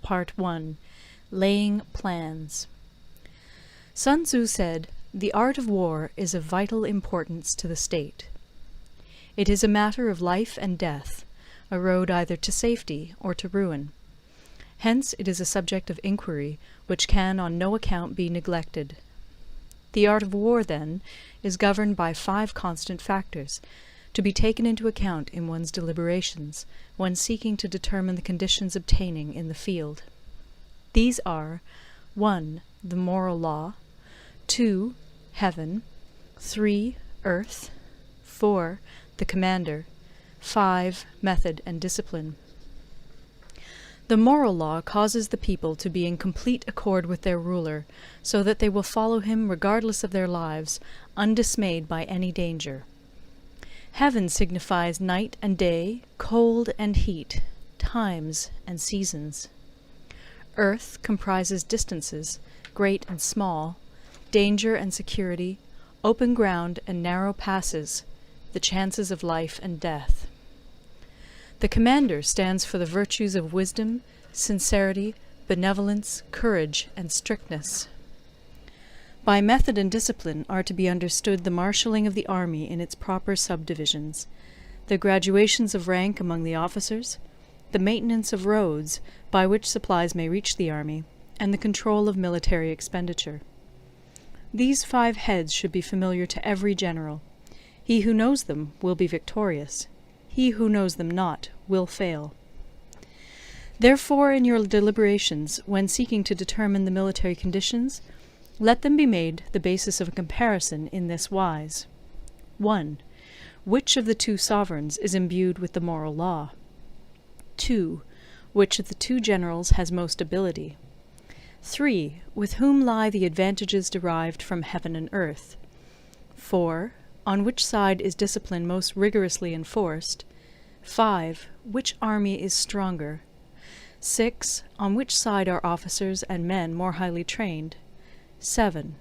Part 1. Laying Plans. Sun Tzu said, "The art of war is of vital importance to the state. It is a matter of life and death, a road either to safety or to ruin. Hence it is a subject of inquiry which can on no account be neglected. The art of war, then, is governed by 5 constant factors, to be taken into account in one's deliberations, when seeking to determine the conditions obtaining in the field. These are 1. The moral law, 2. Heaven, 3. Earth, 4. The commander, 5. Method and discipline. The moral law causes the people to be in complete accord with their ruler, so that they will follow him regardless of their lives, undismayed by any danger. Heaven signifies night and day, cold and heat, times and seasons. Earth comprises distances, great and small, danger and security, open ground and narrow passes, the chances of life and death. The commander stands for the virtues of wisdom, sincerity, benevolence, courage, and strictness. By method and discipline are to be understood the marshalling of the army in its proper subdivisions, the graduations of rank among the officers, the maintenance of roads by which supplies may reach the army, and the control of military expenditure. These 5 heads should be familiar to every general. He who knows them will be victorious. He who knows them not will fail. Therefore, in your deliberations, when seeking to determine the military conditions, let them be made the basis of a comparison in this wise. 1. Which of the 2 sovereigns is imbued with the moral law? 2. Which of the 2 generals has most ability? 3. With whom lie the advantages derived from heaven and earth? 4. On which side is discipline most rigorously enforced? 5. Which army is stronger? 6. On which side are officers and men more highly trained? 7.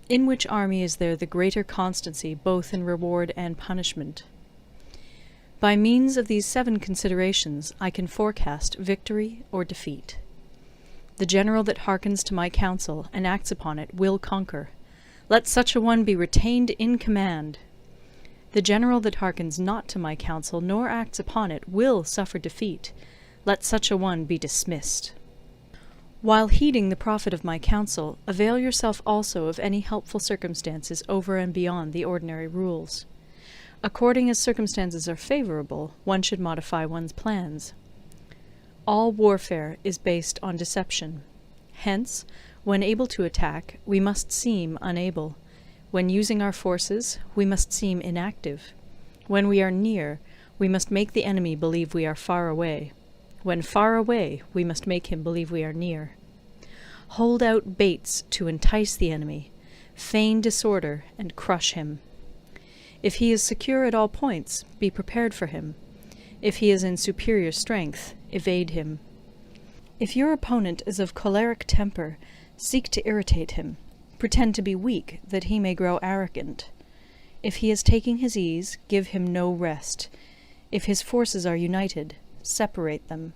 In which army is there the greater constancy both in reward and punishment? By means of these 7 considerations I can forecast victory or defeat. The general that hearkens to my counsel and acts upon it will conquer. Let such a one be retained in command. The general that hearkens not to my counsel nor acts upon it will suffer defeat. Let such a one be dismissed. While heeding the profit of my counsel, avail yourself also of any helpful circumstances over and beyond the ordinary rules. According as circumstances are favorable, one should modify one's plans. All warfare is based on deception. Hence, when able to attack, we must seem unable. When using our forces, we must seem inactive. When we are near, we must make the enemy believe we are far away. When far away, we must make him believe we are near. Hold out baits to entice the enemy, feign disorder, and crush him. If he is secure at all points, be prepared for him. If he is in superior strength, evade him. If your opponent is of choleric temper, seek to irritate him. Pretend to be weak, that he may grow arrogant. If he is taking his ease, give him no rest. If his forces are united, separate them.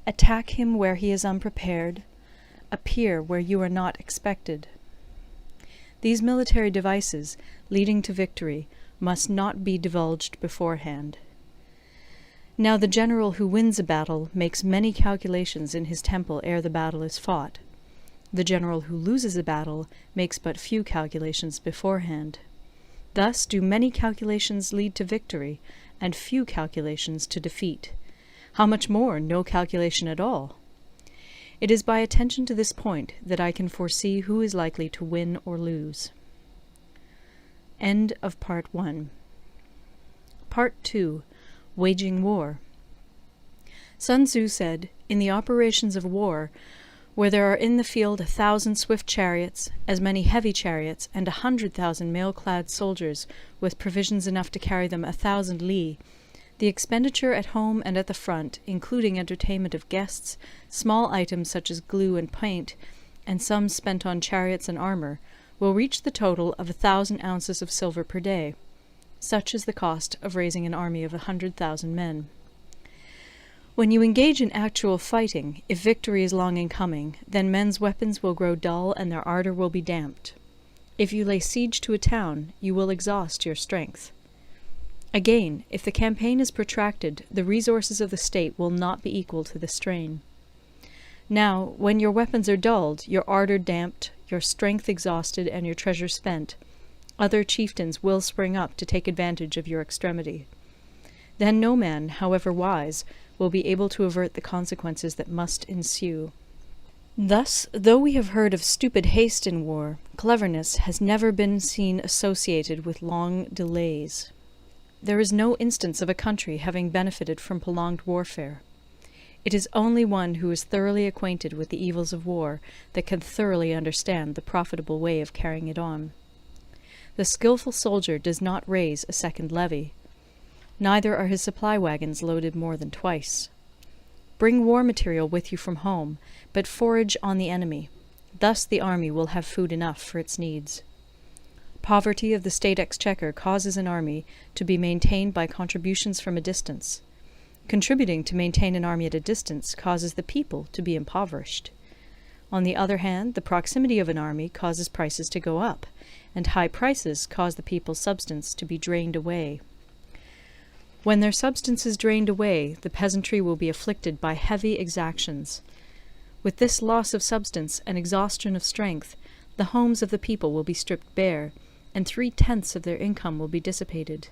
Attack him where he is unprepared. Appear where you are not expected. These military devices, leading to victory, must not be divulged beforehand. Now the general who wins a battle makes many calculations in his temple ere the battle is fought. The general who loses a battle makes but few calculations beforehand. Thus do many calculations lead to victory, and few calculations to defeat. How much more no calculation at all? It is by attention to this point that I can foresee who is likely to win or lose. End of Part 1. Part 2. Waging War. Sun Tzu said, "In the operations of war, where there are in the field 1,000 swift chariots, as many heavy chariots, and 100,000 mail-clad soldiers, with provisions enough to carry them 1,000 li, the expenditure at home and at the front, including entertainment of guests, small items such as glue and paint, and sums spent on chariots and armour, will reach the total of 1,000 ounces of silver per day. Such is the cost of raising an army of 100,000 men. When you engage in actual fighting, if victory is long in coming, then men's weapons will grow dull and their ardour will be damped. If you lay siege to a town, you will exhaust your strength. Again, if the campaign is protracted, the resources of the state will not be equal to the strain. Now, when your weapons are dulled, your ardour damped, your strength exhausted, and your treasure spent, other chieftains will spring up to take advantage of your extremity. Then no man, however wise, will be able to avert the consequences that must ensue. Thus, though we have heard of stupid haste in war, cleverness has never been seen associated with long delays. There is no instance of a country having benefited from prolonged warfare. It is only one who is thoroughly acquainted with the evils of war that can thoroughly understand the profitable way of carrying it on. The skilful soldier does not raise a second levy. Neither are his supply wagons loaded more than twice. Bring war material with you from home, but forage on the enemy. Thus the army will have food enough for its needs. Poverty of the state exchequer causes an army to be maintained by contributions from a distance. Contributing to maintain an army at a distance causes the people to be impoverished. On the other hand, the proximity of an army causes prices to go up, and high prices cause the people's substance to be drained away. When their substance is drained away, the peasantry will be afflicted by heavy exactions. With this loss of substance and exhaustion of strength, the homes of the people will be stripped bare, and 3/10 of their income will be dissipated,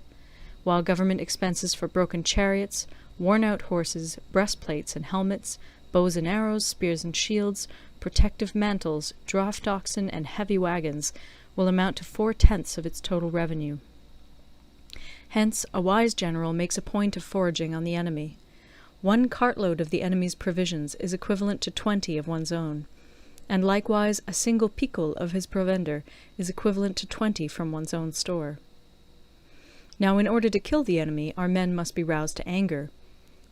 while government expenses for broken chariots, worn-out horses, breastplates and helmets, bows and arrows, spears and shields, protective mantles, draught oxen, and heavy wagons will amount to 4/10 of its total revenue. Hence, a wise general makes a point of foraging on the enemy. 1 cartload of the enemy's provisions is equivalent to 20 of one's own, and likewise a single picul of his provender is equivalent to 20 from one's own store. Now, in order to kill the enemy, our men must be roused to anger.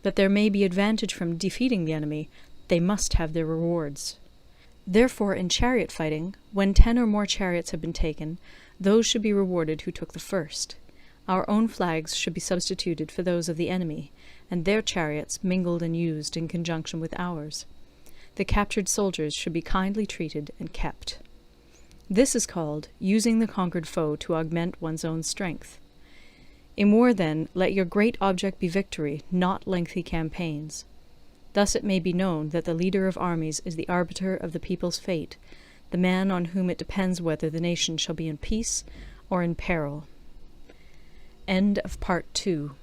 That there may be advantage from defeating the enemy, they must have their rewards. Therefore, in chariot fighting, when 10 or more chariots have been taken, those should be rewarded who took the first. Our own flags should be substituted for those of the enemy, and their chariots mingled and used in conjunction with ours. The captured soldiers should be kindly treated and kept. This is called using the conquered foe to augment one's own strength. In war, then, let your great object be victory, not lengthy campaigns. Thus it may be known that the leader of armies is the arbiter of the people's fate, the man on whom it depends whether the nation shall be in peace or in peril. End of Part 2.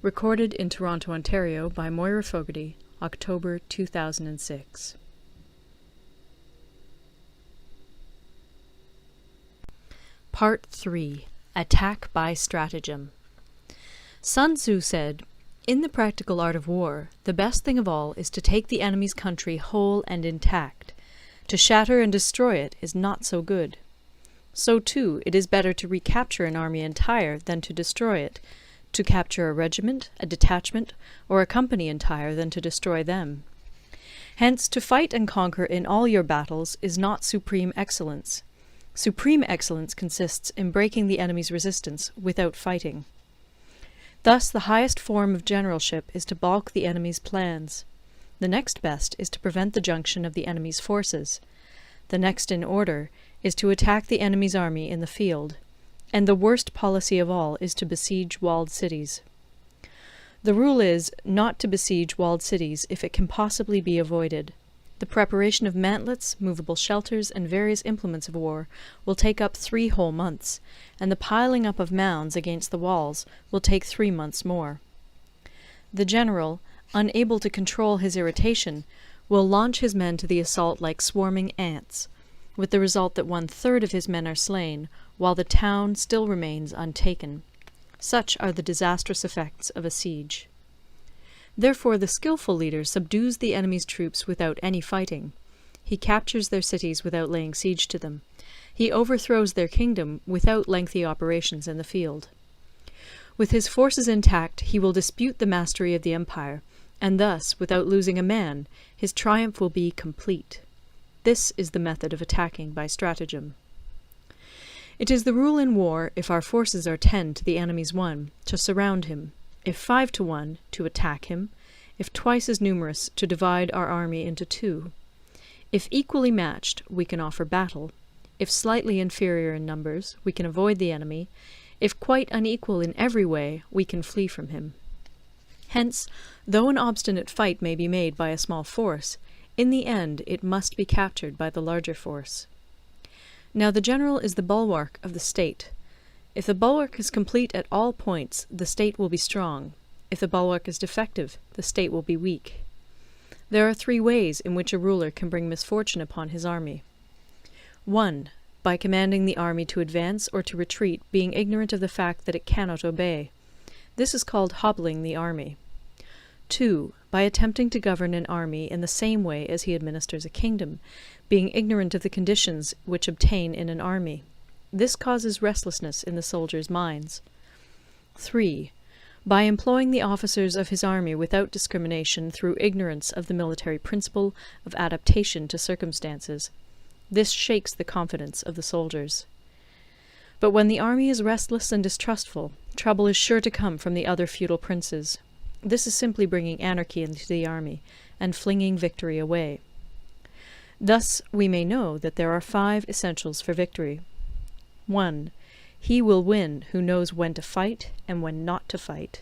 Recorded in Toronto, Ontario by Moira Fogarty, October 2006. Part 3. Attack by Stratagem. Sun Tzu said, "In the practical art of war, the best thing of all is to take the enemy's country whole and intact. To shatter and destroy it is not so good. So, too, it is better to recapture an army entire than to destroy it, to capture a regiment, a detachment, or a company entire than to destroy them. Hence, to fight and conquer in all your battles is not supreme excellence. Supreme excellence consists in breaking the enemy's resistance without fighting. Thus, the highest form of generalship is to balk the enemy's plans. The next best is to prevent the junction of the enemy's forces. The next in order is to attack the enemy's army in the field. And the worst policy of all is to besiege walled cities. The rule is, not to besiege walled cities if it can possibly be avoided. The preparation of mantlets, movable shelters, and various implements of war will take up 3 whole months, and the piling up of mounds against the walls will take 3 months more. The general, unable to control his irritation, will launch his men to the assault like swarming ants, with the result that 1/3 of his men are slain, while the town still remains untaken. Such are the disastrous effects of a siege. Therefore the skilful leader subdues the enemy's troops without any fighting. He captures their cities without laying siege to them. He overthrows their kingdom without lengthy operations in the field. With his forces intact, he will dispute the mastery of the empire, and thus, without losing a man, his triumph will be complete. This is the method of attacking by stratagem. It is the rule in war, if our forces are 10 to the enemy's 1, to surround him; if 5 to 1, to attack him; If twice as numerous, to divide our army into 2. If equally matched, we can offer battle. If slightly inferior in numbers, we can avoid the enemy. If quite unequal in every way, we can flee from him. Hence, though an obstinate fight may be made by a small force, in the end it must be captured by the larger force. Now the general is the bulwark of the state. If the bulwark is complete at all points, the state will be strong. If the bulwark is defective, the state will be weak. There are 3 ways in which a ruler can bring misfortune upon his army. 1. By commanding the army to advance or to retreat, being ignorant of the fact that it cannot obey. This is called hobbling the army. 2. By attempting to govern an army in the same way as he administers a kingdom, being ignorant of the conditions which obtain in an army. This causes restlessness in the soldiers' minds. 3. By employing the officers of his army without discrimination through ignorance of the military principle of adaptation to circumstances. This shakes the confidence of the soldiers. But when the army is restless and distrustful, trouble is sure to come from the other feudal princes. This is simply bringing anarchy into the army, and flinging victory away. Thus we may know that there are 5 essentials for victory. 1. He will win who knows when to fight and when not to fight.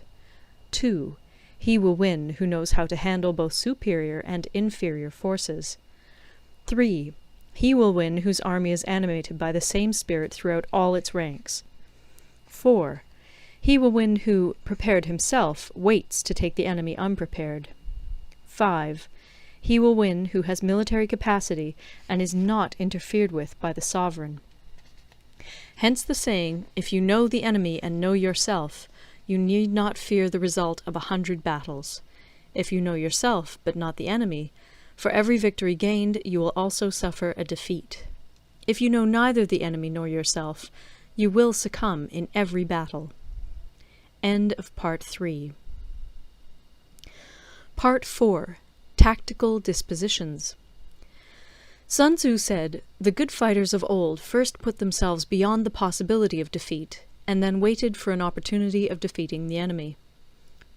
2. He will win who knows how to handle both superior and inferior forces. 3. He will win whose army is animated by the same spirit throughout all its ranks. 4. He will win who, prepared himself, waits to take the enemy unprepared. 5. He will win who has military capacity and is not interfered with by the sovereign. Hence the saying, if you know the enemy and know yourself, you need not fear the result of 100 battles. If you know yourself, but not the enemy, for every victory gained you will also suffer a defeat. If you know neither the enemy nor yourself, you will succumb in every battle. End of Part 3. Part 4. Tactical Dispositions. Sun Tzu said, "The good fighters of old first put themselves beyond the possibility of defeat, and then waited for an opportunity of defeating the enemy.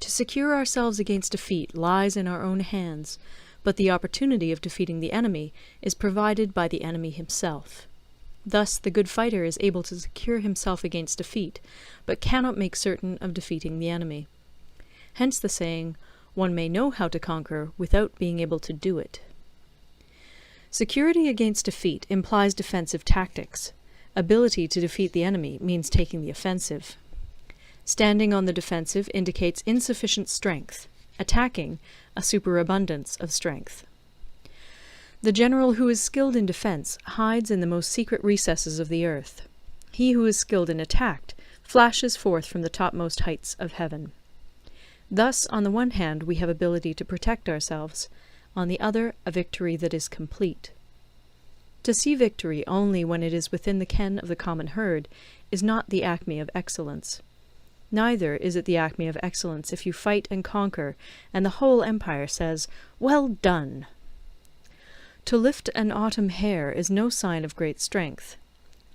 To secure ourselves against defeat lies in our own hands, but the opportunity of defeating the enemy is provided by the enemy himself. Thus the good fighter is able to secure himself against defeat, but cannot make certain of defeating the enemy. Hence the saying, one may know how to conquer without being able to do it." Security against defeat implies defensive tactics. Ability to defeat the enemy means taking the offensive. Standing on the defensive indicates insufficient strength. Attacking, a superabundance of strength. The general who is skilled in defense hides in the most secret recesses of the earth. He who is skilled in attack flashes forth from the topmost heights of heaven. Thus, on the one hand, we have ability to protect ourselves, on the other, a victory that is complete. To see victory only when it is within the ken of the common herd is not the acme of excellence. Neither is it the acme of excellence if you fight and conquer, and the whole empire says, "Well done!" To lift an autumn hair is no sign of great strength.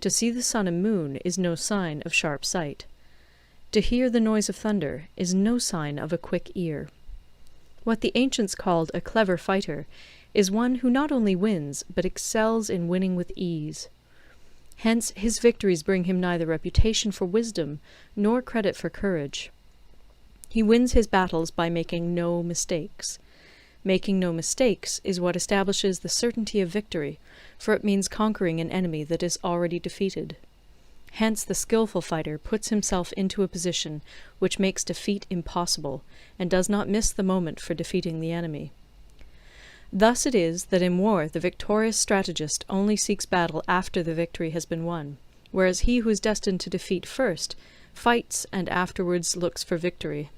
To see the sun and moon is no sign of sharp sight. To hear the noise of thunder is no sign of a quick ear. What the ancients called a clever fighter is one who not only wins, but excels in winning with ease. Hence his victories bring him neither reputation for wisdom nor credit for courage. He wins his battles by making no mistakes. Making no mistakes is what establishes the certainty of victory, for it means conquering an enemy that is already defeated. Hence the skillful fighter puts himself into a position which makes defeat impossible, and does not miss the moment for defeating the enemy. Thus it is that in war the victorious strategist only seeks battle after the victory has been won, whereas he who is destined to defeat first fights and afterwards looks for victory.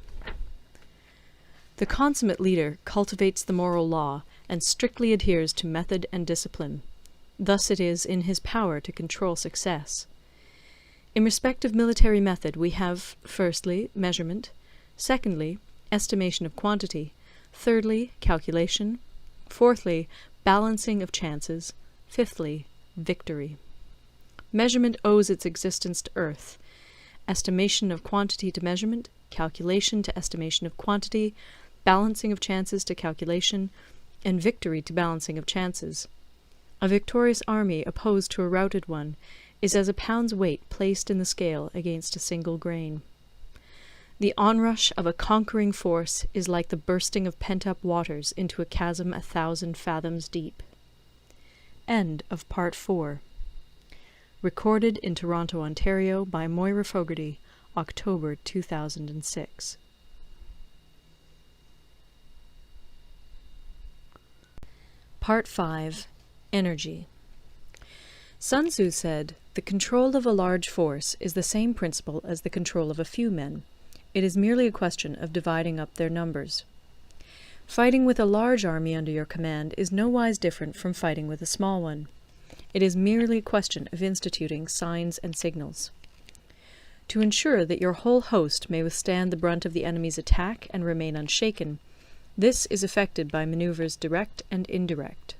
The consummate leader cultivates the moral law and strictly adheres to method and discipline. Thus it is in his power to control success. In respect of military method we have, firstly, measurement, secondly, estimation of quantity, thirdly, calculation, fourthly, balancing of chances, fifthly, victory. Measurement owes its existence to earth, estimation of quantity to measurement, calculation to estimation of quantity, balancing of chances to calculation, and victory to balancing of chances. A victorious army opposed to a routed one is as a pound's weight placed in the scale against a single grain. The onrush of a conquering force is like the bursting of pent-up waters into a chasm 1,000 fathoms deep. End of Part 4. Recorded in Toronto, Ontario by Moira Fogarty, October 2006. Part 5. Energy. Sun Tzu said, "The control of a large force is the same principle as the control of a few men. It is merely a question of dividing up their numbers." Fighting with a large army under your command is nowise different from fighting with a small one. It is merely a question of instituting signs and signals. To ensure that your whole host may withstand the brunt of the enemy's attack and remain unshaken, this is effected by maneuvers direct and indirect.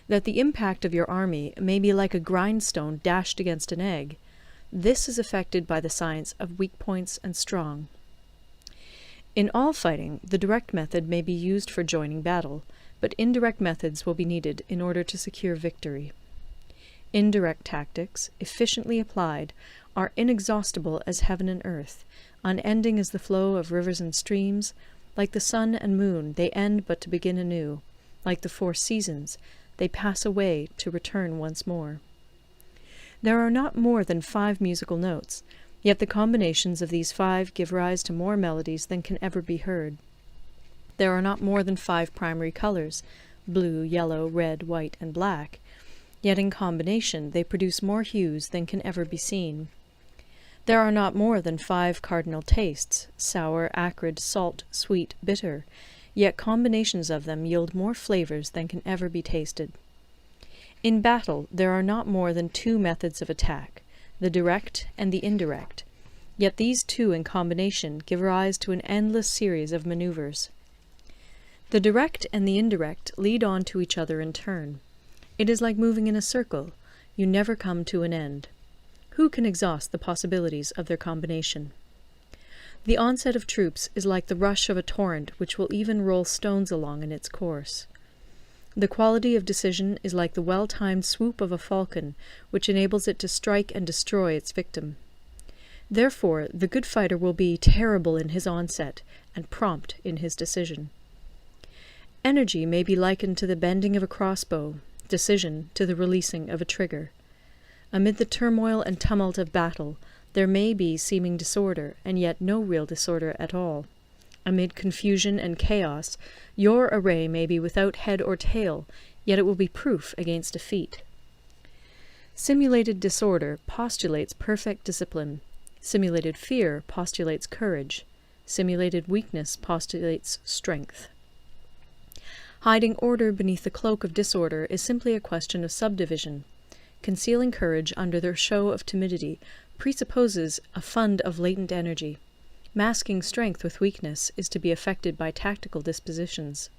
That the impact of your army may be like a grindstone dashed against an egg, this is effected by the science of weak points and strong. In all fighting, the direct method may be used for joining battle, but indirect methods will be needed in order to secure victory. Indirect tactics, efficiently applied, are inexhaustible as heaven and earth, unending as the flow of rivers and streams. Like the sun and moon, they end but to begin anew. Like the 4 seasons, they pass away to return once more. There are not more than 5 musical notes, yet the combinations of these 5 give rise to more melodies than can ever be heard. There are not more than 5 primary colors, blue, yellow, red, white, and black, yet in combination they produce more hues than can ever be seen. There are not more than 5 cardinal tastes, sour, acrid, salt, sweet, bitter, yet combinations of them yield more flavors than can ever be tasted. In battle there are not more than 2 methods of attack, the direct and the indirect, yet these 2 in combination give rise to an endless series of maneuvers. The direct and the indirect lead on to each other in turn. It is like moving in a circle, you never come to an end. Who can exhaust the possibilities of their combination? The onset of troops is like the rush of a torrent which will even roll stones along in its course. The quality of decision is like the well-timed swoop of a falcon, which enables it to strike and destroy its victim. Therefore, the good fighter will be terrible in his onset, and prompt in his decision. Energy may be likened to the bending of a crossbow, decision to the releasing of a trigger. Amid the turmoil and tumult of battle, there may be seeming disorder, and yet no real disorder at all. Amid confusion and chaos, your array may be without head or tail, yet it will be proof against defeat. Simulated disorder postulates perfect discipline. Simulated fear postulates courage. Simulated weakness postulates strength. Hiding order beneath the cloak of disorder is simply a question of subdivision. Concealing courage under the show of timidity presupposes a fund of latent energy. Masking strength with weakness is to be effected by tactical dispositions.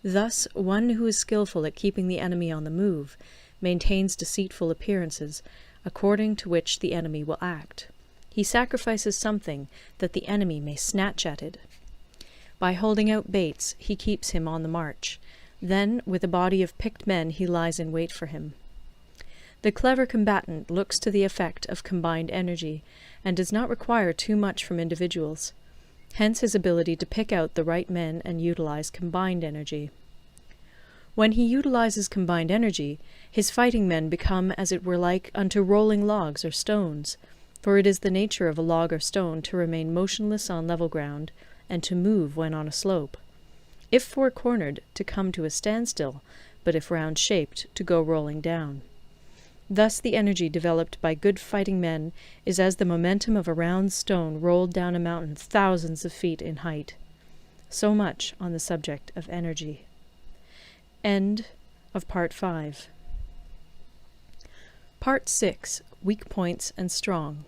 Thus, one who is skillful at keeping the enemy on the move maintains deceitful appearances, according to which the enemy will act. He sacrifices something that the enemy may snatch at it. By holding out baits, he keeps him on the march. Then, with a body of picked men, he lies in wait for him. The clever combatant looks to the effect of combined energy, and does not require too much from individuals. Hence his ability to pick out the right men and utilize combined energy. When he utilizes combined energy, his fighting men become as it were like unto rolling logs or stones, for it is the nature of a log or stone to remain motionless on level ground, and to move when on a slope. If four-cornered, to come to a standstill, but if round-shaped, to go rolling down. Thus the energy developed by good fighting men is as the momentum of a round stone rolled down a mountain thousands of feet in height. So much on the subject of energy. End of Part 5. Part 6. Weak Points and Strong.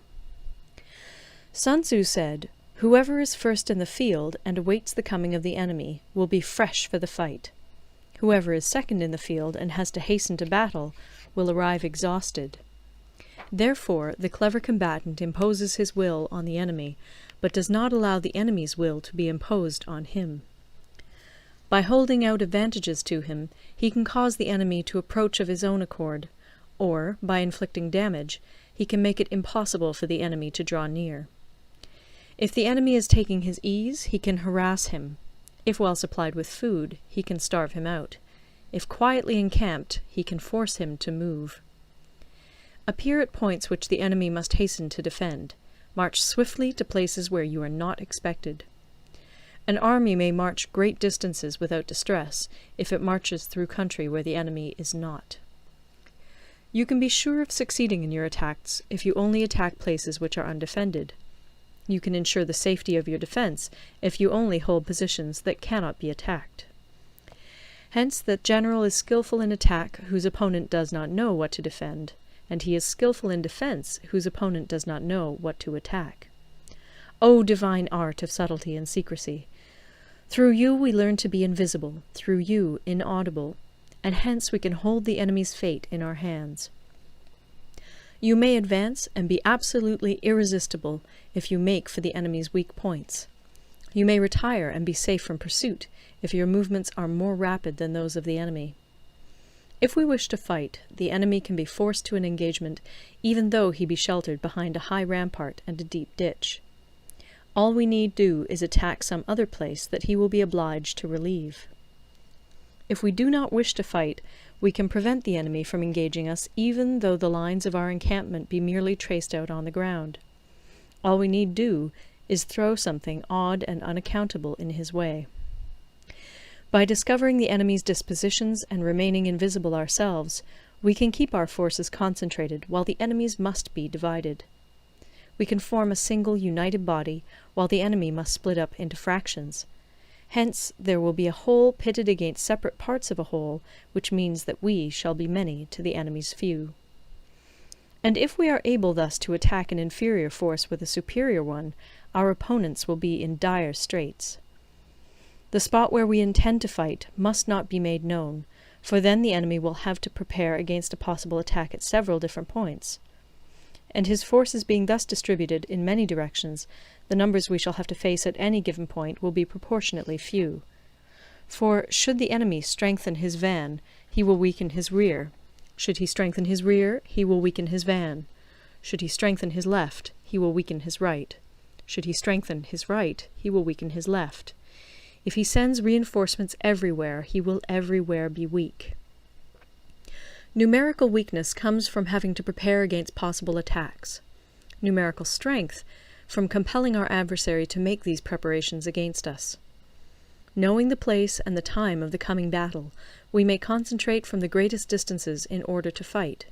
Sun Tzu said, "Whoever is first in the field and awaits the coming of the enemy will be fresh for the fight. Whoever is second in the field and has to hasten to battle will arrive exhausted. Therefore, the clever combatant imposes his will on the enemy but does not allow the enemy's will to be imposed on him. By holding out advantages to him, he can cause the enemy to approach of his own accord, or, by inflicting damage, he can make it impossible for the enemy to draw near. If the enemy is taking his ease, he can harass him. If well supplied with food, he can starve him out. If quietly encamped, he can force him to move. Appear at points which the enemy must hasten to defend. March swiftly to places where you are not expected. An army may march great distances without distress, if it marches through country where the enemy is not. You can be sure of succeeding in your attacks if you only attack places which are undefended. You can ensure the safety of your defense if you only hold positions that cannot be attacked. Hence that general is skillful in attack whose opponent does not know what to defend, and he is skillful in defense whose opponent does not know what to attack. O divine art of subtlety and secrecy! Through you we learn to be invisible, through you inaudible, and hence we can hold the enemy's fate in our hands. You may advance and be absolutely irresistible if you make for the enemy's weak points. You may retire and be safe from pursuit if your movements are more rapid than those of the enemy. If we wish to fight, the enemy can be forced to an engagement even though he be sheltered behind a high rampart and a deep ditch. All we need do is attack some other place that he will be obliged to relieve. If we do not wish to fight, we can prevent the enemy from engaging us even though the lines of our encampment be merely traced out on the ground. All we need do is throw something odd and unaccountable in his way. By discovering the enemy's dispositions and remaining invisible ourselves, we can keep our forces concentrated while the enemy's must be divided. We can form a single united body while the enemy must split up into fractions. Hence there will be a whole pitted against separate parts of a whole, which means that we shall be many to the enemy's few. And if we are able thus to attack an inferior force with a superior one, our opponents will be in dire straits. The spot where we intend to fight must not be made known, for then the enemy will have to prepare against a possible attack at several different points. And his forces being thus distributed in many directions, the numbers we shall have to face at any given point will be proportionately few. For should the enemy strengthen his van, he will weaken his rear. Should he strengthen his rear, he will weaken his van. Should he strengthen his left, he will weaken his right. Should he strengthen his right, he will weaken his left. If he sends reinforcements everywhere, he will everywhere be weak. Numerical weakness comes from having to prepare against possible attacks. Numerical strength from compelling our adversary to make these preparations against us. Knowing the place and the time of the coming battle, we may concentrate from the greatest distances in order to fight.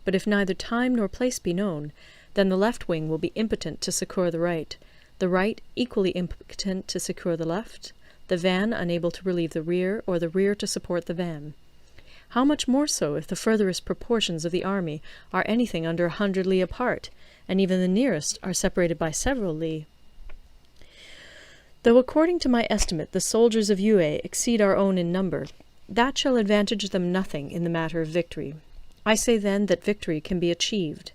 But if neither time nor place be known, then the left wing will be impotent to succour the right equally impotent to succour the left, the van unable to relieve the rear, or the rear to support the van. How much more so if the furthest proportions of the army are anything under 100 li apart, and even the nearest are separated by several li. Though according to my estimate the soldiers of Yue exceed our own in number, that shall advantage them nothing in the matter of victory. I say then that victory can be achieved.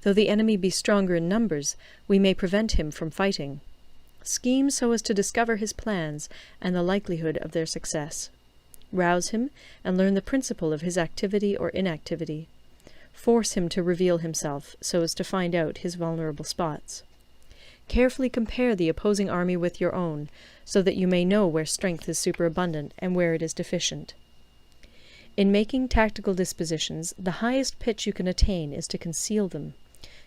Though the enemy be stronger in numbers, we may prevent him from fighting. Scheme so as to discover his plans and the likelihood of their success. Rouse him and learn the principle of his activity or inactivity. Force him to reveal himself so as to find out his vulnerable spots. Carefully compare the opposing army with your own, so that you may know where strength is superabundant and where it is deficient. In making tactical dispositions, the highest pitch you can attain is to conceal them.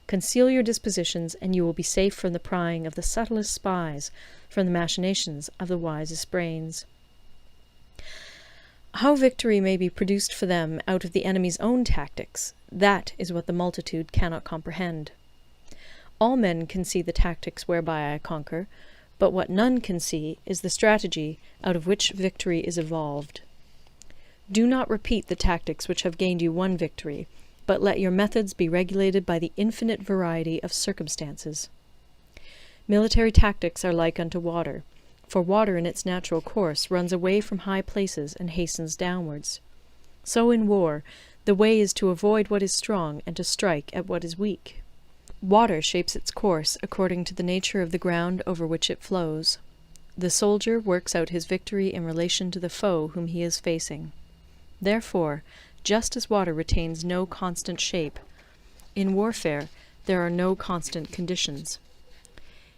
Conceal your dispositions, and you will be safe from the prying of the subtlest spies, from the machinations of the wisest brains. How victory may be produced for them out of the enemy's own tactics, that is what the multitude cannot comprehend. All men can see the tactics whereby I conquer, but what none can see is the strategy out of which victory is evolved. Do not repeat the tactics which have gained you one victory, but let your methods be regulated by the infinite variety of circumstances. Military tactics are like unto water, for water in its natural course runs away from high places and hastens downwards. So in war, the way is to avoid what is strong and to strike at what is weak. Water shapes its course according to the nature of the ground over which it flows. The soldier works out his victory in relation to the foe whom he is facing. Therefore, just as water retains no constant shape, in warfare there are no constant conditions.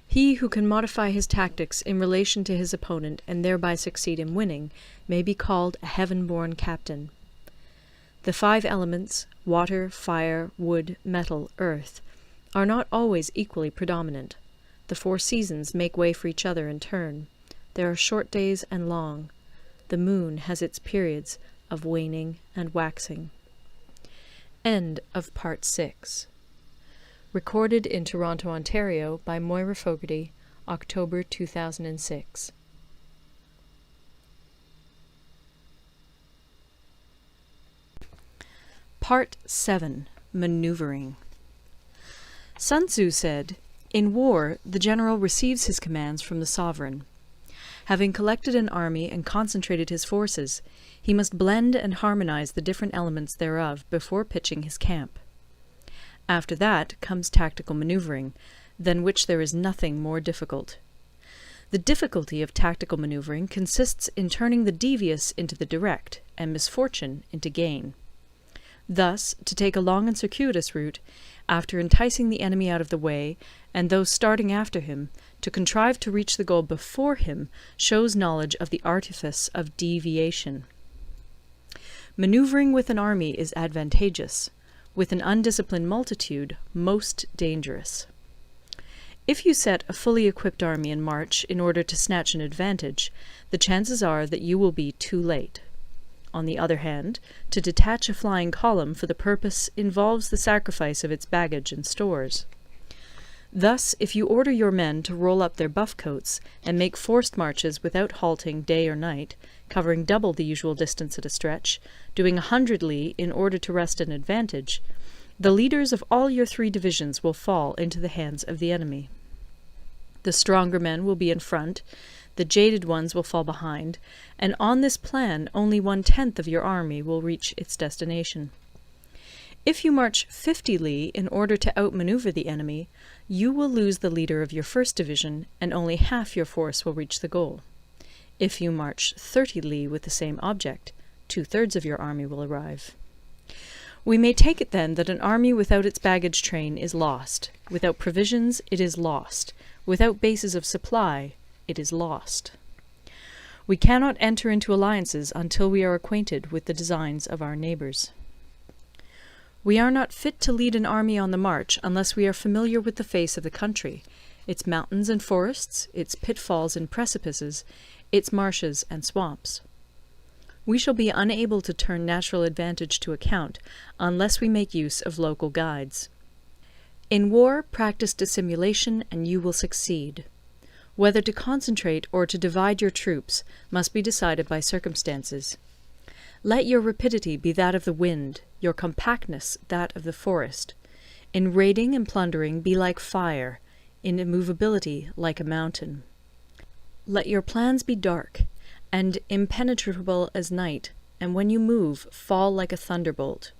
He who can modify his tactics in relation to his opponent and thereby succeed in winning may be called a heaven-born captain. The 5 elements, water, fire, wood, metal, earth, are not always equally predominant. The 4 seasons make way for each other in turn. There are short days and long. The moon has its periods of waning and waxing. End of Part 6. Recorded in Toronto, Ontario by Moira Fogarty, October 2006. Part 7. Maneuvering. Sun Tzu said, "In war, the general receives his commands from the sovereign. Having collected an army and concentrated his forces, he must blend and harmonize the different elements thereof before pitching his camp. After that comes tactical maneuvering, than which there is nothing more difficult. The difficulty of tactical maneuvering consists in turning the devious into the direct, and misfortune into gain. Thus, to take a long and circuitous route, after enticing the enemy out of the way, and those starting after him, to contrive to reach the goal before him, shows knowledge of the artifice of deviation. Maneuvering with an army is advantageous, with an undisciplined multitude most dangerous. If you set a fully equipped army in march in order to snatch an advantage, the chances are that you will be too late. On the other hand, to detach a flying column for the purpose involves the sacrifice of its baggage and stores. Thus, if you order your men to roll up their buff coats and make forced marches without halting day or night, covering double the usual distance at a stretch, doing 100 li in order to wrest an advantage, the leaders of all your 3 divisions will fall into the hands of the enemy. The stronger men will be in front, the jaded ones will fall behind, and on this plan only 1/10 of your army will reach its destination. If you march 50 li in order to outmaneuver the enemy, you will lose the leader of your 1st division, and only half your force will reach the goal. If you march 30 li with the same object, 2/3 of your army will arrive. We may take it then that an army without its baggage train is lost. Without provisions, it is lost. Without bases of supply, it is lost. We cannot enter into alliances until we are acquainted with the designs of our neighbours. We are not fit to lead an army on the march unless we are familiar with the face of the country, its mountains and forests, its pitfalls and precipices, its marshes and swamps. We shall be unable to turn natural advantage to account unless we make use of local guides. In war, practice dissimulation and you will succeed. Whether to concentrate or to divide your troops must be decided by circumstances. Let your rapidity be that of the wind, your compactness that of the forest. In raiding and plundering be like fire, in immovability like a mountain. Let your plans be dark, and impenetrable as night, and when you move, fall like a thunderbolt.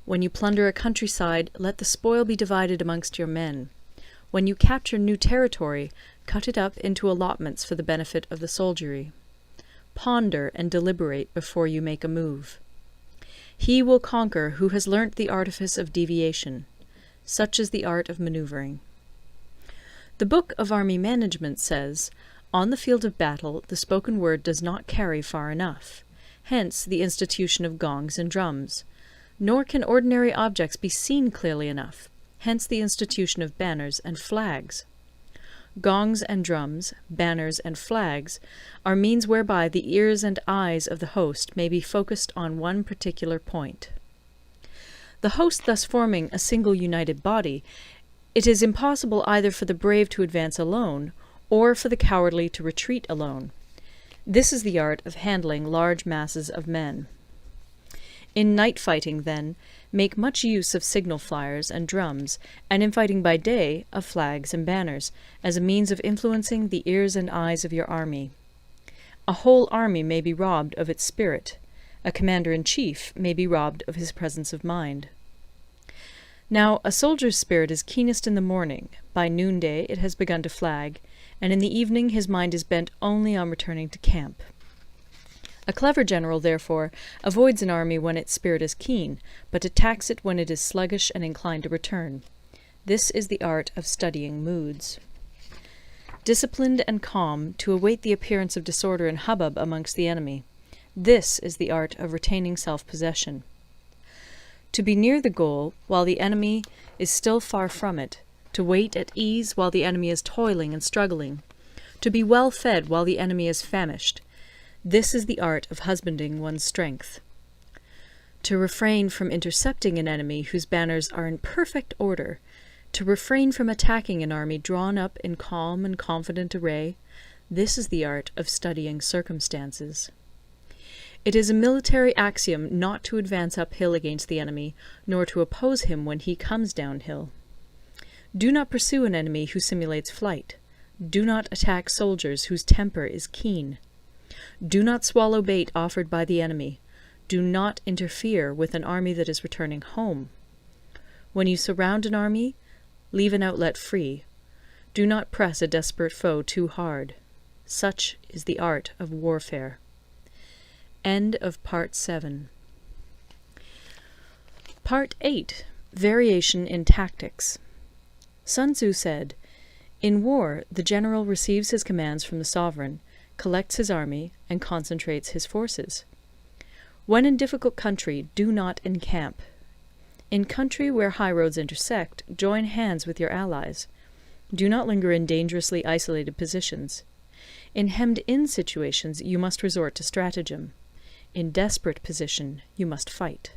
When you plunder a countryside, let the spoil be divided amongst your men. When you capture new territory, cut it up into allotments for the benefit of the soldiery. Ponder and deliberate before you make a move. He will conquer who has learnt the artifice of deviation. Such is the art of maneuvering. The Book of Army Management says, "On the field of battle, the spoken word does not carry far enough. Hence the institution of gongs and drums. Nor can ordinary objects be seen clearly enough. Hence the institution of banners and flags. Gongs and drums, banners and flags, are means whereby the ears and eyes of the host may be focused on one particular point. The host thus forming a single united body, it is impossible either for the brave to advance alone, or for the cowardly to retreat alone. This is the art of handling large masses of men. In night fighting, then, make much use of signal flyers and drums, and in fighting by day, of flags and banners, as a means of influencing the ears and eyes of your army. A whole army may be robbed of its spirit. A commander-in-chief may be robbed of his presence of mind. Now a soldier's spirit is keenest in the morning, by noonday it has begun to flag, and in the evening his mind is bent only on returning to camp. A clever general, therefore, avoids an army when its spirit is keen, but attacks it when it is sluggish and inclined to return. This is the art of studying moods. Disciplined and calm, to await the appearance of disorder and hubbub amongst the enemy. This is the art of retaining self-possession. To be near the goal while the enemy is still far from it, to wait at ease while the enemy is toiling and struggling, to be well fed while the enemy is famished. This is the art of husbanding one's strength. To refrain from intercepting an enemy whose banners are in perfect order, to refrain from attacking an army drawn up in calm and confident array, this is the art of studying circumstances. It is a military axiom not to advance uphill against the enemy, nor to oppose him when he comes downhill. Do not pursue an enemy who simulates flight. Do not attack soldiers whose temper is keen. Do not swallow bait offered by the enemy. Do not interfere with an army that is returning home. When you surround an army, leave an outlet free. Do not press a desperate foe too hard. Such is the art of warfare. End of Part 7. Part 8. Variation in Tactics. Sun Tzu said, "In war, the general receives his commands from the sovereign, collects his army, and concentrates his forces. When in difficult country, do not encamp. In country where high roads intersect, join hands with your allies. Do not linger in dangerously isolated positions. In hemmed-in situations, you must resort to stratagem. In desperate position, you must fight.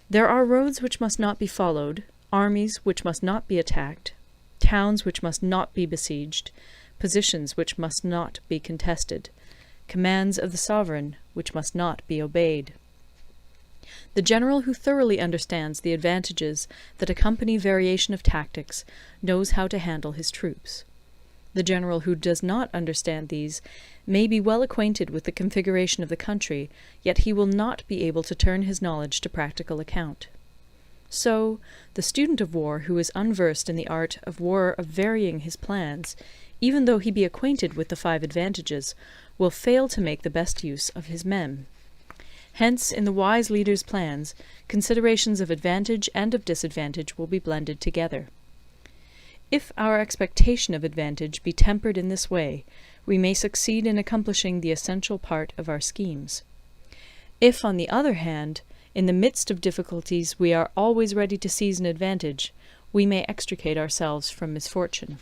There are roads which must not be followed, armies which must not be attacked, towns which must not be besieged, positions which must not be contested, commands of the sovereign which must not be obeyed." The general who thoroughly understands the advantages that accompany variation of tactics knows how to handle his troops. The general who does not understand these may be well acquainted with the configuration of the country, yet he will not be able to turn his knowledge to practical account. So, the student of war who is unversed in the art of war of varying his plans, even though he be acquainted with the 5 advantages, will fail to make the best use of his men. Hence, in the wise leader's plans, considerations of advantage and of disadvantage will be blended together. If our expectation of advantage be tempered in this way, we may succeed in accomplishing the essential part of our schemes. If, on the other hand, in the midst of difficulties we are always ready to seize an advantage, we may extricate ourselves from misfortune.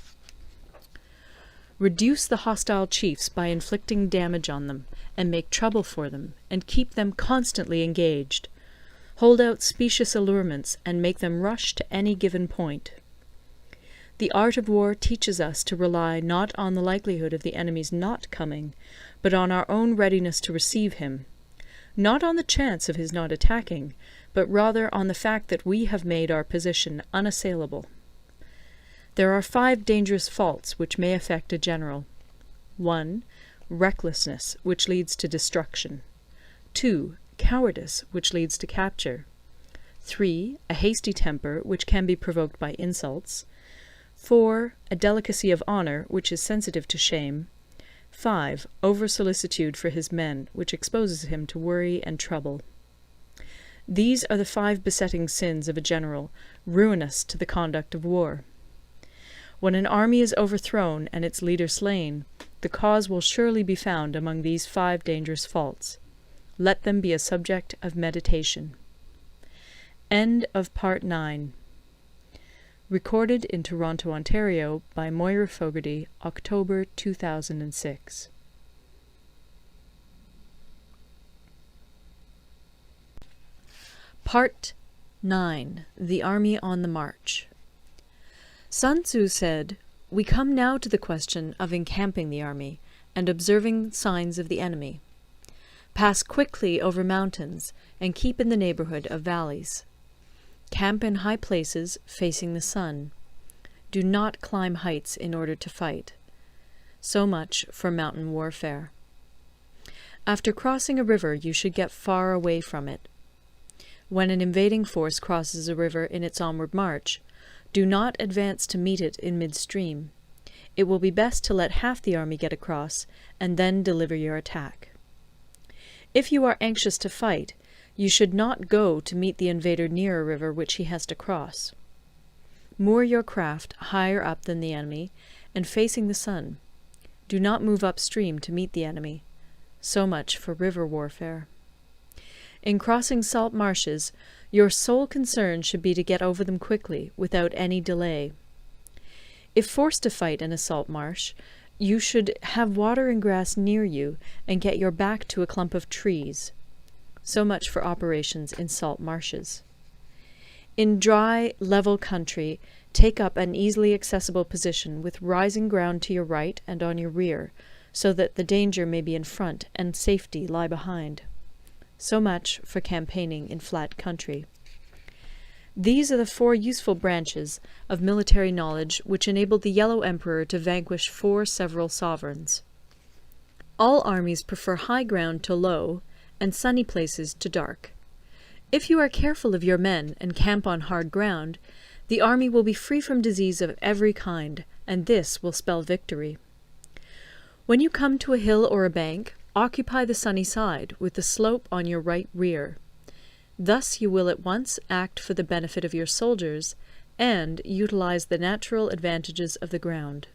Reduce the hostile chiefs by inflicting damage on them, and make trouble for them, and keep them constantly engaged. Hold out specious allurements, and make them rush to any given point. The art of war teaches us to rely not on the likelihood of the enemy's not coming, but on our own readiness to receive him, not on the chance of his not attacking, but rather on the fact that we have made our position unassailable. There are 5 dangerous faults which may affect a general. 1. Recklessness, which leads to destruction. 2. Cowardice, which leads to capture. 3. A hasty temper, which can be provoked by insults. 4. A delicacy of honour, which is sensitive to shame. 5. Over-solicitude for his men, which exposes him to worry and trouble. These are the 5 besetting sins of a general, ruinous to the conduct of war. When an army is overthrown and its leader slain, the cause will surely be found among these 5 dangerous faults. Let them be a subject of meditation. End of Part 9. Recorded in Toronto, Ontario by Moira Fogarty, October 2006. Part 9. The Army on the March. Sun Tzu said, "We come now to the question of encamping the army, and observing signs of the enemy. Pass quickly over mountains, and keep in the neighbourhood of valleys. Camp in high places, facing the sun. Do not climb heights in order to fight." So much for mountain warfare. After crossing a river, you should get far away from it. When an invading force crosses a river in its onward march, do not advance to meet it in midstream. It will be best to let half the army get across, and then deliver your attack. If you are anxious to fight, you should not go to meet the invader near a river which he has to cross. Moor your craft higher up than the enemy, and facing the sun. Do not move upstream to meet the enemy. So much for river warfare. In crossing salt marshes, your sole concern should be to get over them quickly, without any delay. If forced to fight in a salt marsh, you should have water and grass near you, and get your back to a clump of trees. So much for operations in salt marshes. In dry, level country, take up an easily accessible position with rising ground to your right and on your rear, so that the danger may be in front and safety lie behind. So much for campaigning in flat country. These are the 4 useful branches of military knowledge which enabled the Yellow Emperor to vanquish 4 several sovereigns. All armies prefer high ground to low, and sunny places to dark. If you are careful of your men and camp on hard ground, the army will be free from disease of every kind, and this will spell victory. When you come to a hill or a bank, occupy the sunny side, with the slope on your right rear. Thus you will at once act for the benefit of your soldiers, and utilize the natural advantages of the ground.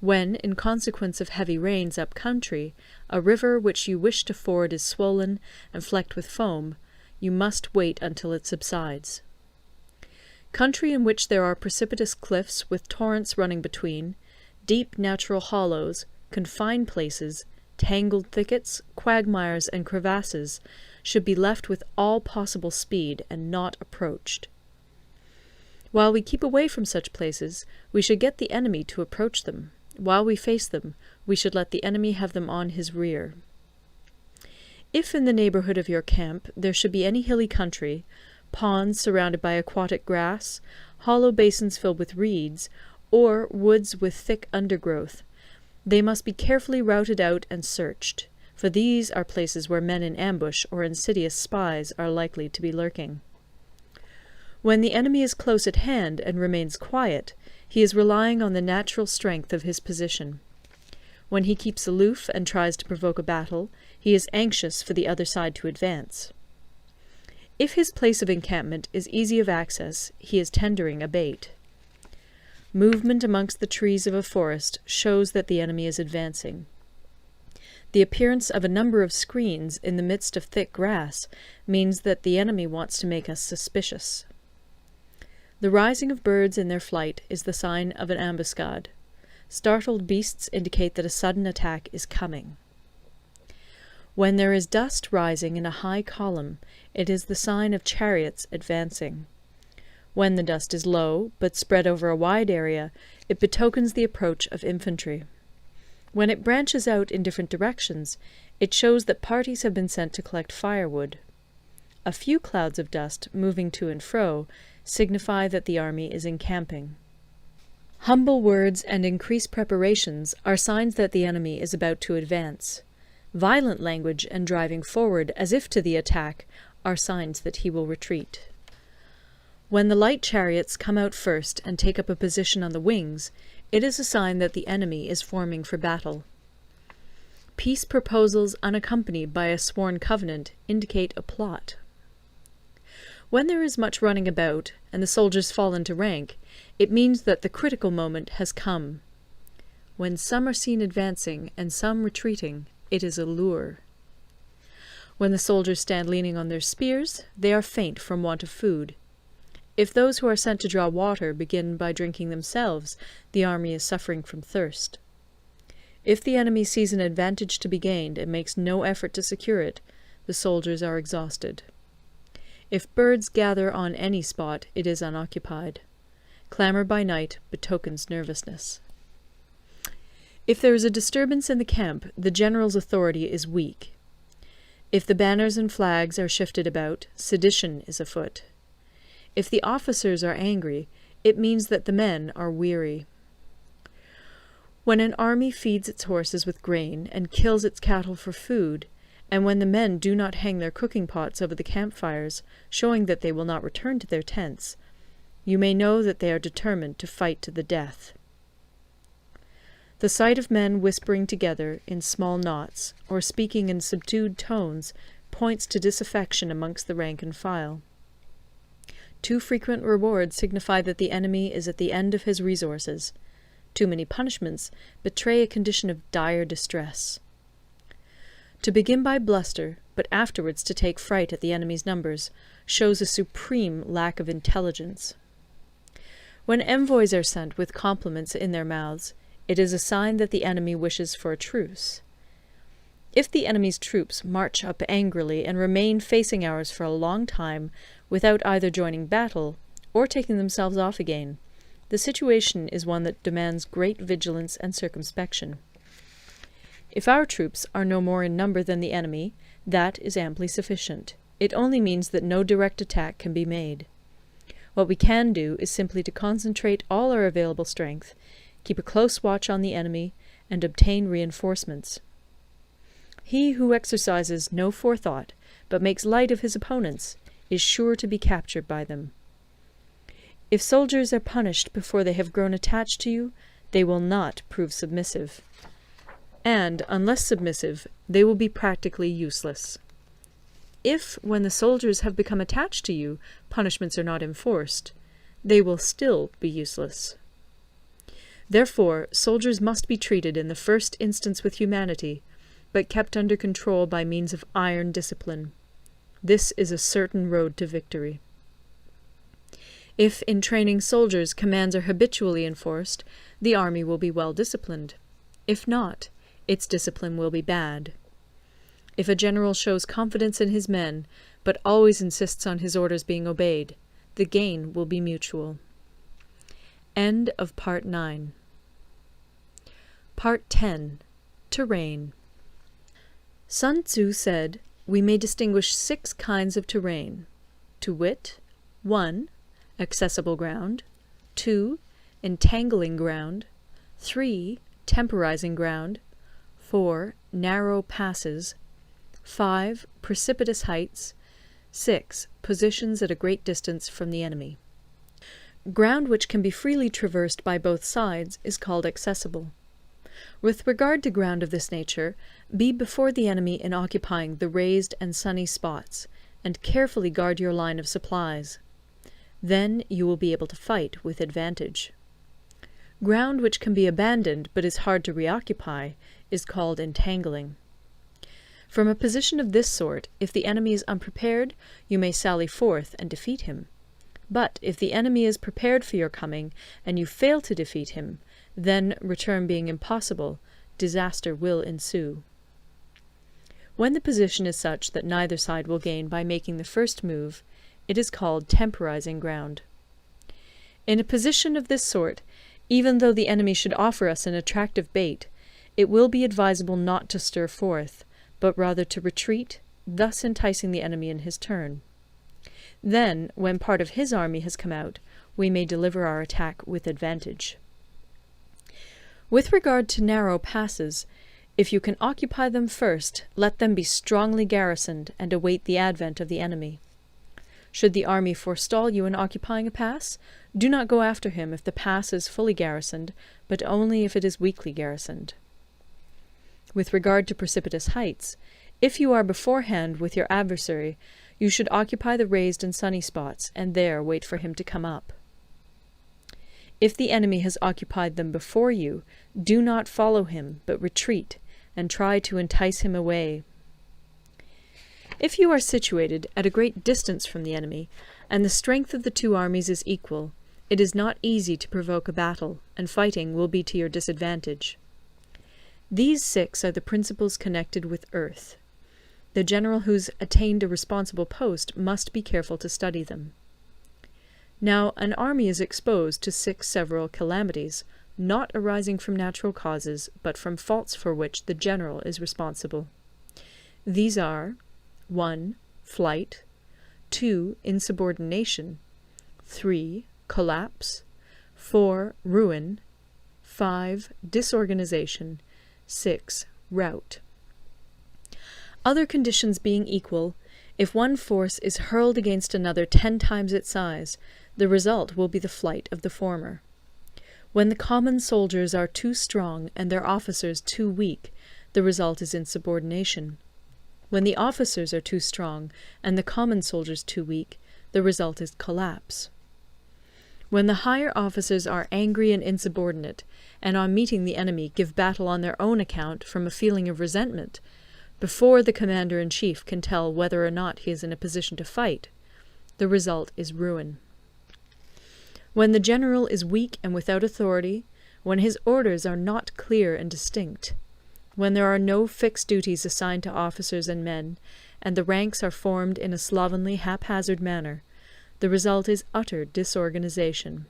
When, in consequence of heavy rains up country, a river which you wish to ford is swollen and flecked with foam, you must wait until it subsides. Country in which there are precipitous cliffs with torrents running between, deep natural hollows, confined places, tangled thickets, quagmires, and crevasses should be left with all possible speed and not approached. While we keep away from such places, we should get the enemy to approach them. While we face them, we should let the enemy have them on his rear. If in the neighbourhood of your camp there should be any hilly country, ponds surrounded by aquatic grass, hollow basins filled with reeds, or woods with thick undergrowth, they must be carefully routed out and searched, for these are places where men in ambush or insidious spies are likely to be lurking. When the enemy is close at hand and remains quiet, he is relying on the natural strength of his position. When he keeps aloof and tries to provoke a battle, he is anxious for the other side to advance. If his place of encampment is easy of access, he is tendering a bait. Movement amongst the trees of a forest shows that the enemy is advancing. The appearance of a number of screens in the midst of thick grass means that the enemy wants to make us suspicious. The rising of birds in their flight is the sign of an ambuscade. Startled beasts indicate that a sudden attack is coming. When there is dust rising in a high column, it is the sign of chariots advancing. When the dust is low, but spread over a wide area, it betokens the approach of infantry. When it branches out in different directions, it shows that parties have been sent to collect firewood. A few clouds of dust, moving to and fro, signify that the army is encamping. Humble words and increased preparations are signs that the enemy is about to advance. Violent language and driving forward as if to the attack are signs that he will retreat. When the light chariots come out first and take up a position on the wings, it is a sign that the enemy is forming for battle. Peace proposals unaccompanied by a sworn covenant indicate a plot. When there is much running about, and the soldiers fall into rank, it means that the critical moment has come. When some are seen advancing and some retreating, it is a lure. When the soldiers stand leaning on their spears, they are faint from want of food. If those who are sent to draw water begin by drinking themselves, the army is suffering from thirst. If the enemy sees an advantage to be gained and makes no effort to secure it, the soldiers are exhausted. If birds gather on any spot, it is unoccupied. Clamour by night betokens nervousness. If there is a disturbance in the camp, the general's authority is weak. If the banners and flags are shifted about, sedition is afoot. If the officers are angry, it means that the men are weary. When an army feeds its horses with grain and kills its cattle for food, and when the men do not hang their cooking pots over the campfires, showing that they will not return to their tents, you may know that they are determined to fight to the death. The sight of men whispering together in small knots, or speaking in subdued tones, points to disaffection amongst the rank and file. Too frequent rewards signify that the enemy is at the end of his resources. Too many punishments betray a condition of dire distress. To begin by bluster, but afterwards to take fright at the enemy's numbers, shows a supreme lack of intelligence. When envoys are sent with compliments in their mouths, it is a sign that the enemy wishes for a truce. If the enemy's troops march up angrily and remain facing ours for a long time without either joining battle or taking themselves off again, the situation is one that demands great vigilance and circumspection. If our troops are no more in number than the enemy, that is amply sufficient. It only means that no direct attack can be made. What we can do is simply to concentrate all our available strength, keep a close watch on the enemy, and obtain reinforcements. He who exercises no forethought, but makes light of his opponents, is sure to be captured by them. If soldiers are punished before they have grown attached to you, they will not prove submissive. And, unless submissive, they will be practically useless. If, when the soldiers have become attached to you, punishments are not enforced, they will still be useless. Therefore, soldiers must be treated in the first instance with humanity, but kept under control by means of iron discipline. This is a certain road to victory. If in training soldiers commands are habitually enforced, the army will be well disciplined. If not, its discipline will be bad. If a general shows confidence in his men, but always insists on his orders being obeyed, the gain will be mutual. End of Part 9. Part 10. Terrain. Sun Tzu said, we may distinguish 6 kinds of terrain, to wit, 1. Accessible ground, 2. Entangling ground, 3. Temporizing ground, 4. Narrow passes, 5. Precipitous heights, 6. Positions at a great distance from the enemy. Ground which can be freely traversed by both sides is called accessible. With regard to ground of this nature, be before the enemy in occupying the raised and sunny spots, and carefully guard your line of supplies. Then you will be able to fight with advantage. Ground which can be abandoned but is hard to reoccupy is called entangling. From a position of this sort, if the enemy is unprepared, you may sally forth and defeat him. But if the enemy is prepared for your coming, and you fail to defeat him, then, return being impossible, disaster will ensue. When the position is such that neither side will gain by making the first move, it is called temporizing ground. In a position of this sort, even though the enemy should offer us an attractive bait, it will be advisable not to stir forth, but rather to retreat, thus enticing the enemy in his turn. Then, when part of his army has come out, we may deliver our attack with advantage. With regard to narrow passes, if you can occupy them first, let them be strongly garrisoned and await the advent of the enemy. Should the army forestall you in occupying a pass, do not go after him if the pass is fully garrisoned, but only if it is weakly garrisoned. With regard to precipitous heights, if you are beforehand with your adversary, you should occupy the raised and sunny spots, and there wait for him to come up. If the enemy has occupied them before you, do not follow him, but retreat, and try to entice him away. If you are situated at a great distance from the enemy, and the strength of the two armies is equal, it is not easy to provoke a battle, and fighting will be to your disadvantage. These 6 are the principles connected with earth. The general who's attained a responsible post must be careful to study them. Now, an army is exposed to 6 several calamities, not arising from natural causes, but from faults for which the general is responsible. These are 1. Flight, 2. Insubordination, 3. Collapse, 4. Ruin, 5. Disorganization, 6. Rout. Other conditions being equal, if one force is hurled against another 10 times its size, the result will be the flight of the former. When the common soldiers are too strong and their officers too weak, the result is insubordination. When the officers are too strong and the common soldiers too weak, the result is collapse. When the higher officers are angry and insubordinate, and on meeting the enemy give battle on their own account from a feeling of resentment, before the commander-in-chief can tell whether or not he is in a position to fight, the result is ruin. When the general is weak and without authority, when his orders are not clear and distinct, when there are no fixed duties assigned to officers and men, and the ranks are formed in a slovenly, haphazard manner, the result is utter disorganization.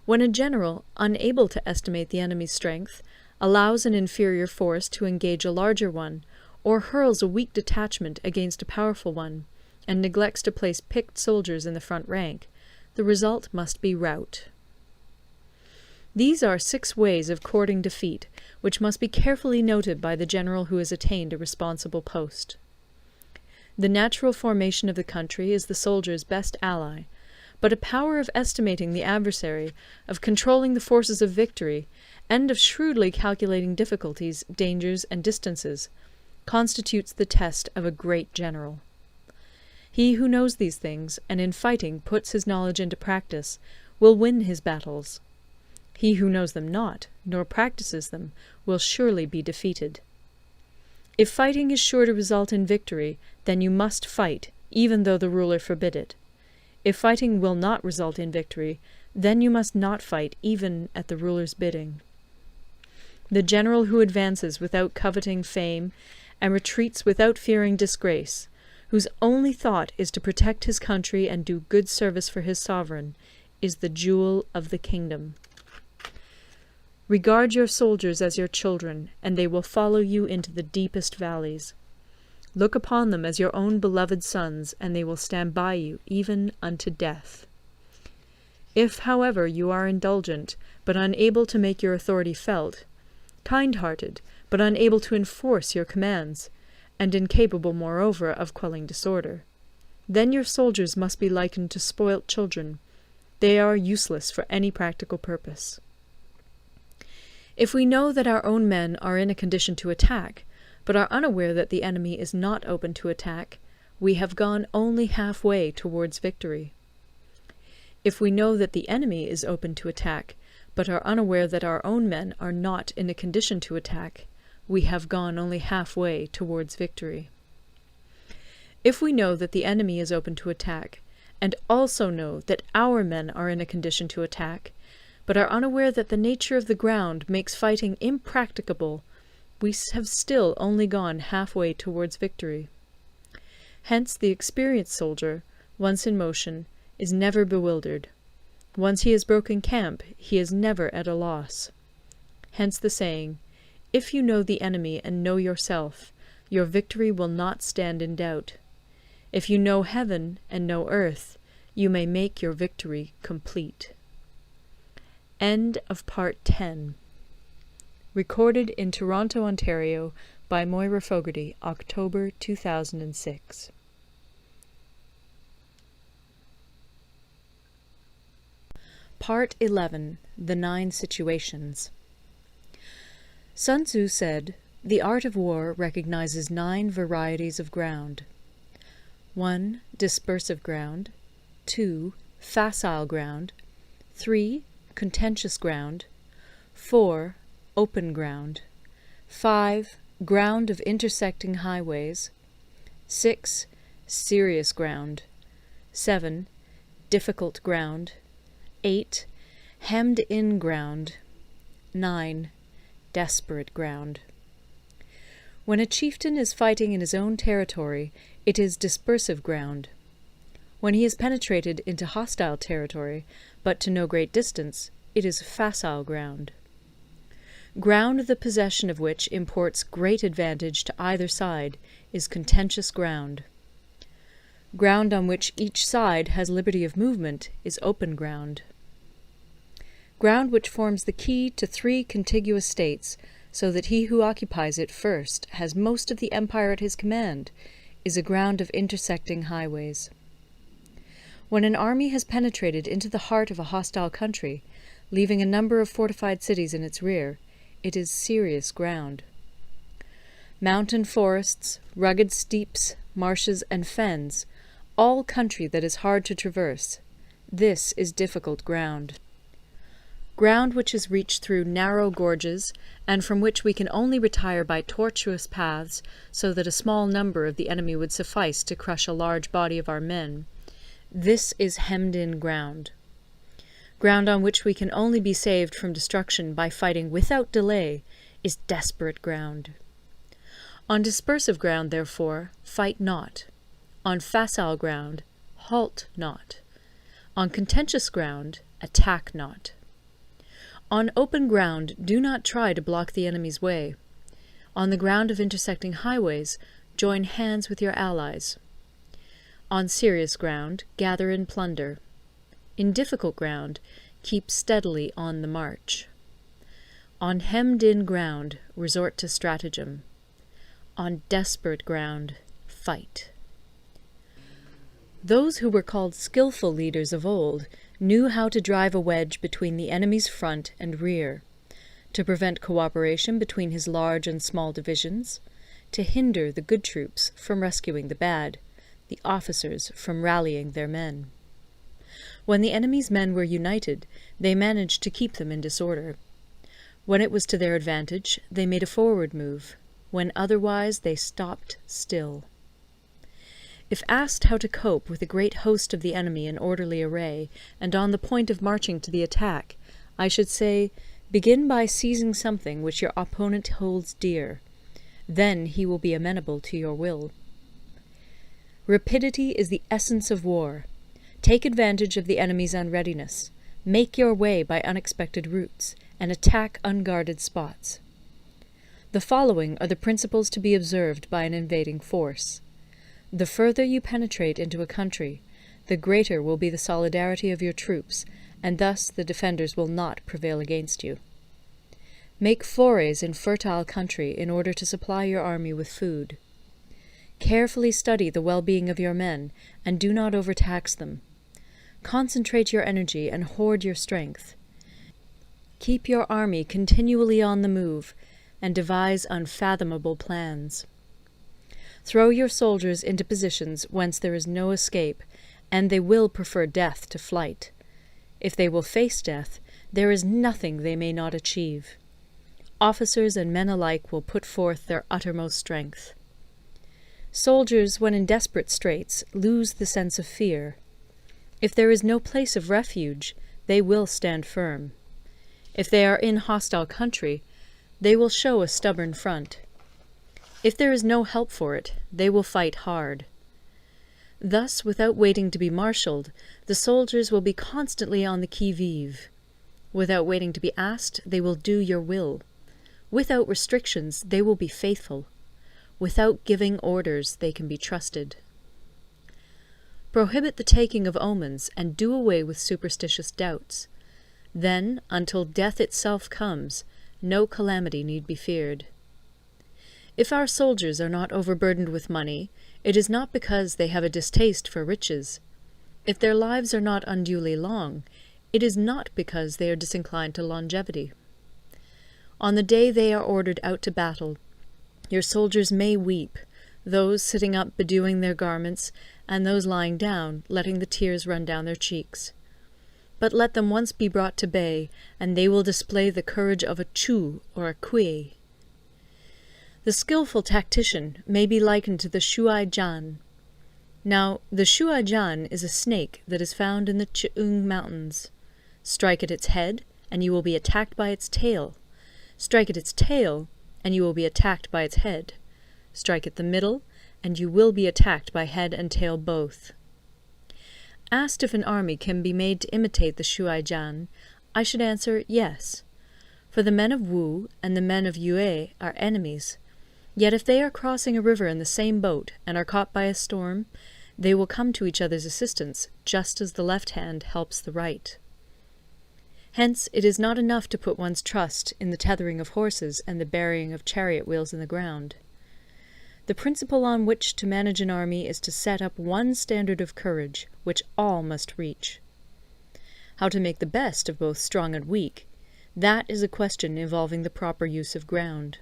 When a general, unable to estimate the enemy's strength, allows an inferior force to engage a larger one, or hurls a weak detachment against a powerful one, and neglects to place picked soldiers in the front rank, the result must be rout. These are 6 ways of courting defeat, which must be carefully noted by the general who has attained a responsible post. The natural formation of the country is the soldier's best ally, but a power of estimating the adversary, of controlling the forces of victory, and of shrewdly calculating difficulties, dangers, and distances, constitutes the test of a great general. He who knows these things, and in fighting puts his knowledge into practice, will win his battles. He who knows them not, nor practices them, will surely be defeated. If fighting is sure to result in victory, then you must fight, even though the ruler forbid it. If fighting will not result in victory, then you must not fight even at the ruler's bidding. The general who advances without coveting fame, and retreats without fearing disgrace, whose only thought is to protect his country and do good service for his sovereign, is the jewel of the kingdom. Regard your soldiers as your children, and they will follow you into the deepest valleys. Look upon them as your own beloved sons, and they will stand by you even unto death. If, however, you are indulgent, but unable to make your authority felt, kind-hearted, but unable to enforce your commands, and incapable, moreover, of quelling disorder, then your soldiers must be likened to spoilt children. They are useless for any practical purpose. If we know that our own men are in a condition to attack, but are unaware that the enemy is not open to attack, we have gone only half-way towards victory. If we know that the enemy is open to attack, but are unaware that our own men are not in a condition to attack, we have gone only half-way towards victory. If we know that the enemy is open to attack, and also know that our men are in a condition to attack, but are unaware that the nature of the ground makes fighting impracticable, we have still only gone half-way towards victory. Hence the experienced soldier, once in motion, is never bewildered. Once he has broken camp, he is never at a loss. Hence the saying, "If you know the enemy and know yourself, your victory will not stand in doubt. If you know heaven and know earth, you may make your victory complete." End of Part 10. Recorded in Toronto, Ontario by Moira Fogarty, October 2006. Part 11. The 9 Situations. Sun Tzu said, "The art of war recognizes 9 varieties of ground. 1. Dispersive ground. 2. Facile ground. 3. Contentious ground. 4. Open ground. 5. Ground of intersecting highways. 6. Serious ground. 7. Difficult ground. 8. Hemmed-in ground. 9. Desperate ground. When a chieftain is fighting in his own territory, it is dispersive ground. When he has penetrated into hostile territory, but to no great distance, it is facile ground. Ground the possession of which imports great advantage to either side is contentious ground. Ground on which each side has liberty of movement is open ground. Ground which forms the key to 3 contiguous states, so that he who occupies it first has most of the empire at his command, is a ground of intersecting highways. When an army has penetrated into the heart of a hostile country, leaving a number of fortified cities in its rear, it is serious ground. Mountain forests, rugged steeps, marshes, and fens, all country that is hard to traverse, this is difficult ground. Ground which is reached through narrow gorges, and from which we can only retire by tortuous paths, so that a small number of the enemy would suffice to crush a large body of our men, this is hemmed-in ground. Ground on which we can only be saved from destruction by fighting without delay is desperate ground. On dispersive ground, therefore, fight not. On facile ground, halt not. On contentious ground, attack not. On open ground, do not try to block the enemy's way. On the ground of intersecting highways, join hands with your allies. On serious ground, gather in plunder. In difficult ground, keep steadily on the march. On hemmed-in ground, resort to stratagem. On desperate ground, fight. Those who were called skilful leaders of old knew how to drive a wedge between the enemy's front and rear, to prevent cooperation between his large and small divisions, to hinder the good troops from rescuing the bad, the officers from rallying their men. When the enemy's men were united, they managed to keep them in disorder. When it was to their advantage, they made a forward move. When otherwise, they stopped still. If asked how to cope with a great host of the enemy in orderly array, and on the point of marching to the attack, I should say, begin by seizing something which your opponent holds dear. Then he will be amenable to your will. Rapidity is the essence of war. Take advantage of the enemy's unreadiness. Make your way by unexpected routes, and attack unguarded spots. The following are the principles to be observed by an invading force. The further you penetrate into a country, the greater will be the solidarity of your troops, and thus the defenders will not prevail against you. Make forays in fertile country in order to supply your army with food. Carefully study the well-being of your men, and do not overtax them. Concentrate your energy and hoard your strength. Keep your army continually on the move, and devise unfathomable plans. Throw your soldiers into positions whence there is no escape, and they will prefer death to flight. If they will face death, there is nothing they may not achieve. Officers and men alike will put forth their uttermost strength. Soldiers, when in desperate straits, lose the sense of fear. If there is no place of refuge, they will stand firm. If they are in hostile country, they will show a stubborn front. If there is no help for it, they will fight hard. Thus, without waiting to be marshalled, the soldiers will be constantly on the qui-vive. Without waiting to be asked, they will do your will. Without restrictions, they will be faithful. Without giving orders, they can be trusted. Prohibit the taking of omens, and do away with superstitious doubts. Then, until death itself comes, no calamity need be feared. If our soldiers are not overburdened with money, it is not because they have a distaste for riches. If their lives are not unduly long, it is not because they are disinclined to longevity. On the day they are ordered out to battle, your soldiers may weep, those sitting up bedewing their garments, and those lying down, letting the tears run down their cheeks. But let them once be brought to bay, and they will display the courage of a Chu or a Kui. The skilful tactician may be likened to the Shuai-jan. Now, the Shuai-jan is a snake that is found in the Ch'ung Mountains. Strike at its head, and you will be attacked by its tail. Strike at its tail, and you will be attacked by its head. Strike at the middle, and you will be attacked by head and tail both. Asked if an army can be made to imitate the Shuai-jan, I should answer yes. For the men of Wu and the men of Yue are enemies. Yet if they are crossing a river in the same boat and are caught by a storm, they will come to each other's assistance, just as the left hand helps the right. Hence it is not enough to put one's trust in the tethering of horses and the burying of chariot wheels in the ground. The principle on which to manage an army is to set up one standard of courage, which all must reach. How to make the best of both strong and weak, that is a question involving the proper use of ground.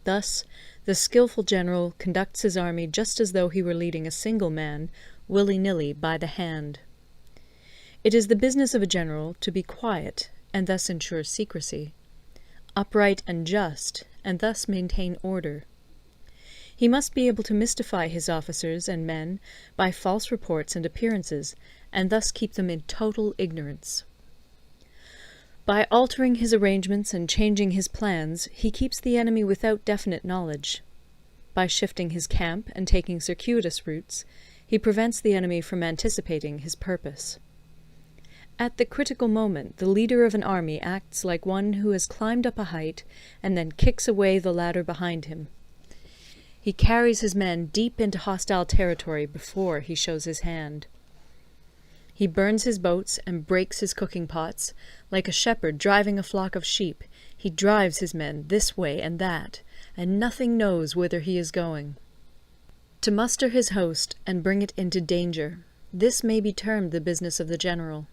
Thus, the skilful general conducts his army just as though he were leading a single man, willy-nilly, by the hand. It is the business of a general to be quiet, and thus ensure secrecy, upright and just, and thus maintain order. He must be able to mystify his officers and men by false reports and appearances, and thus keep them in total ignorance. By altering his arrangements and changing his plans, he keeps the enemy without definite knowledge. By shifting his camp and taking circuitous routes, he prevents the enemy from anticipating his purpose. At the critical moment, the leader of an army acts like one who has climbed up a height and then kicks away the ladder behind him. He carries his men deep into hostile territory before he shows his hand. He burns his boats and breaks his cooking pots. Like a shepherd driving a flock of sheep, he drives his men this way and that, and nothing knows whither he is going. To muster his host and bring it into danger, this may be termed the business of the general.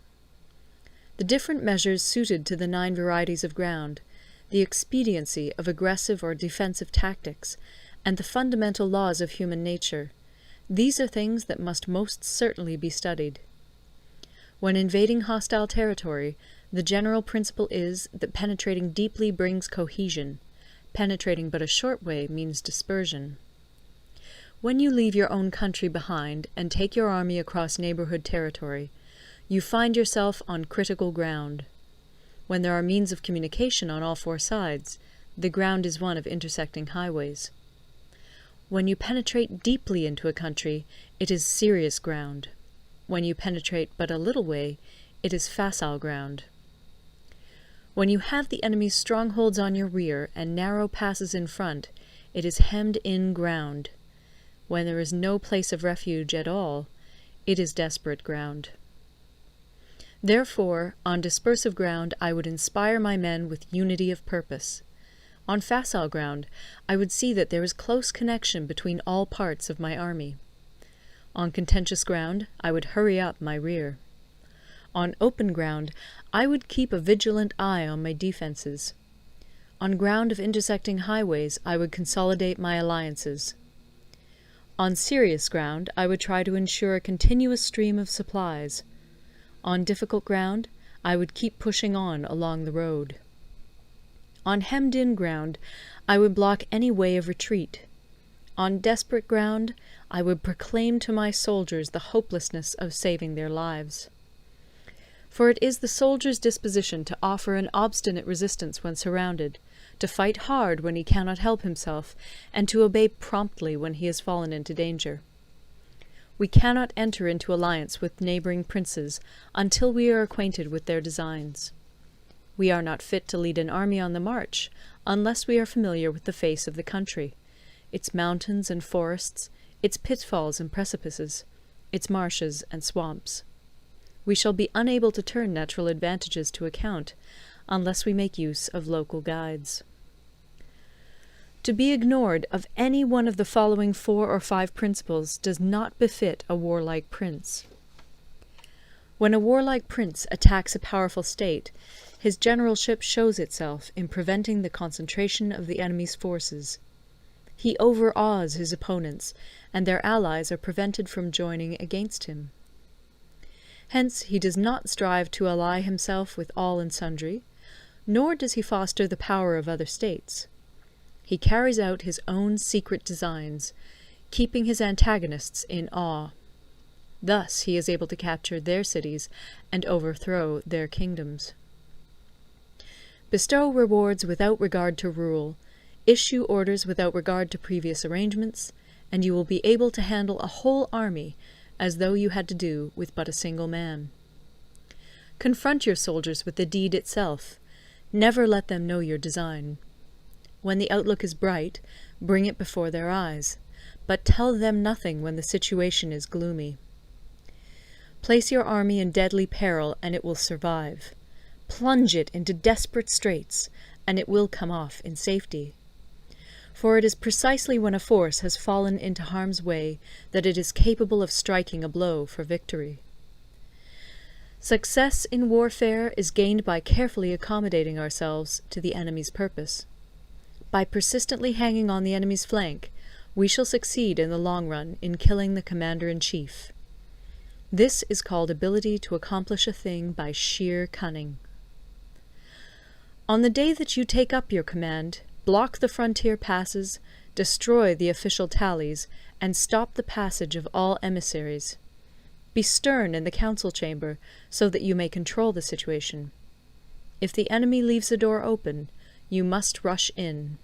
The different measures suited to the 9 varieties of ground, the expediency of aggressive or defensive tactics, and the fundamental laws of human nature, these are things that must most certainly be studied. When invading hostile territory, the general principle is that penetrating deeply brings cohesion. Penetrating but a short way means dispersion. When you leave your own country behind and take your army across neighborhood territory, you find yourself on critical ground. When there are means of communication on all 4 sides, the ground is one of intersecting highways. When you penetrate deeply into a country, it is serious ground. When you penetrate but a little way, it is facile ground. When you have the enemy's strongholds on your rear and narrow passes in front, it is hemmed-in ground. When there is no place of refuge at all, it is desperate ground. Therefore, on dispersive ground I would inspire my men with unity of purpose. On facile ground, I would see that there is close connection between all parts of my army. On contentious ground, I would hurry up my rear. On open ground, I would keep a vigilant eye on my defences. On ground of intersecting highways, I would consolidate my alliances. On serious ground, I would try to ensure a continuous stream of supplies. On difficult ground, I would keep pushing on along the road. On hemmed-in ground, I would block any way of retreat. On desperate ground, I would proclaim to my soldiers the hopelessness of saving their lives. For it is the soldier's disposition to offer an obstinate resistance when surrounded, to fight hard when he cannot help himself, and to obey promptly when he has fallen into danger. We cannot enter into alliance with neighbouring princes until we are acquainted with their designs. We are not fit to lead an army on the march unless we are familiar with the face of the country, its mountains and forests, its pitfalls and precipices, its marshes and swamps. We shall be unable to turn natural advantages to account unless we make use of local guides. To be ignored of any one of the following 4 or 5 principles does not befit a warlike prince. When a warlike prince attacks a powerful state, his generalship shows itself in preventing the concentration of the enemy's forces. He overawes his opponents, and their allies are prevented from joining against him. Hence he does not strive to ally himself with all and sundry, nor does he foster the power of other states. He carries out his own secret designs, keeping his antagonists in awe. Thus he is able to capture their cities and overthrow their kingdoms. Bestow rewards without regard to rule, issue orders without regard to previous arrangements, and you will be able to handle a whole army as though you had to do with but a single man. Confront your soldiers with the deed itself. Never let them know your design. When the outlook is bright, bring it before their eyes, but tell them nothing when the situation is gloomy. Place your army in deadly peril, and it will survive. Plunge it into desperate straits, and it will come off in safety. For it is precisely when a force has fallen into harm's way that it is capable of striking a blow for victory. Success in warfare is gained by carefully accommodating ourselves to the enemy's purpose. By persistently hanging on the enemy's flank, we shall succeed in the long run in killing the commander-in-chief. This is called ability to accomplish a thing by sheer cunning. On the day that you take up your command, block the frontier passes, destroy the official tallies, and stop the passage of all emissaries. Be stern in the council chamber, so that you may control the situation. If the enemy leaves the door open, you must rush in.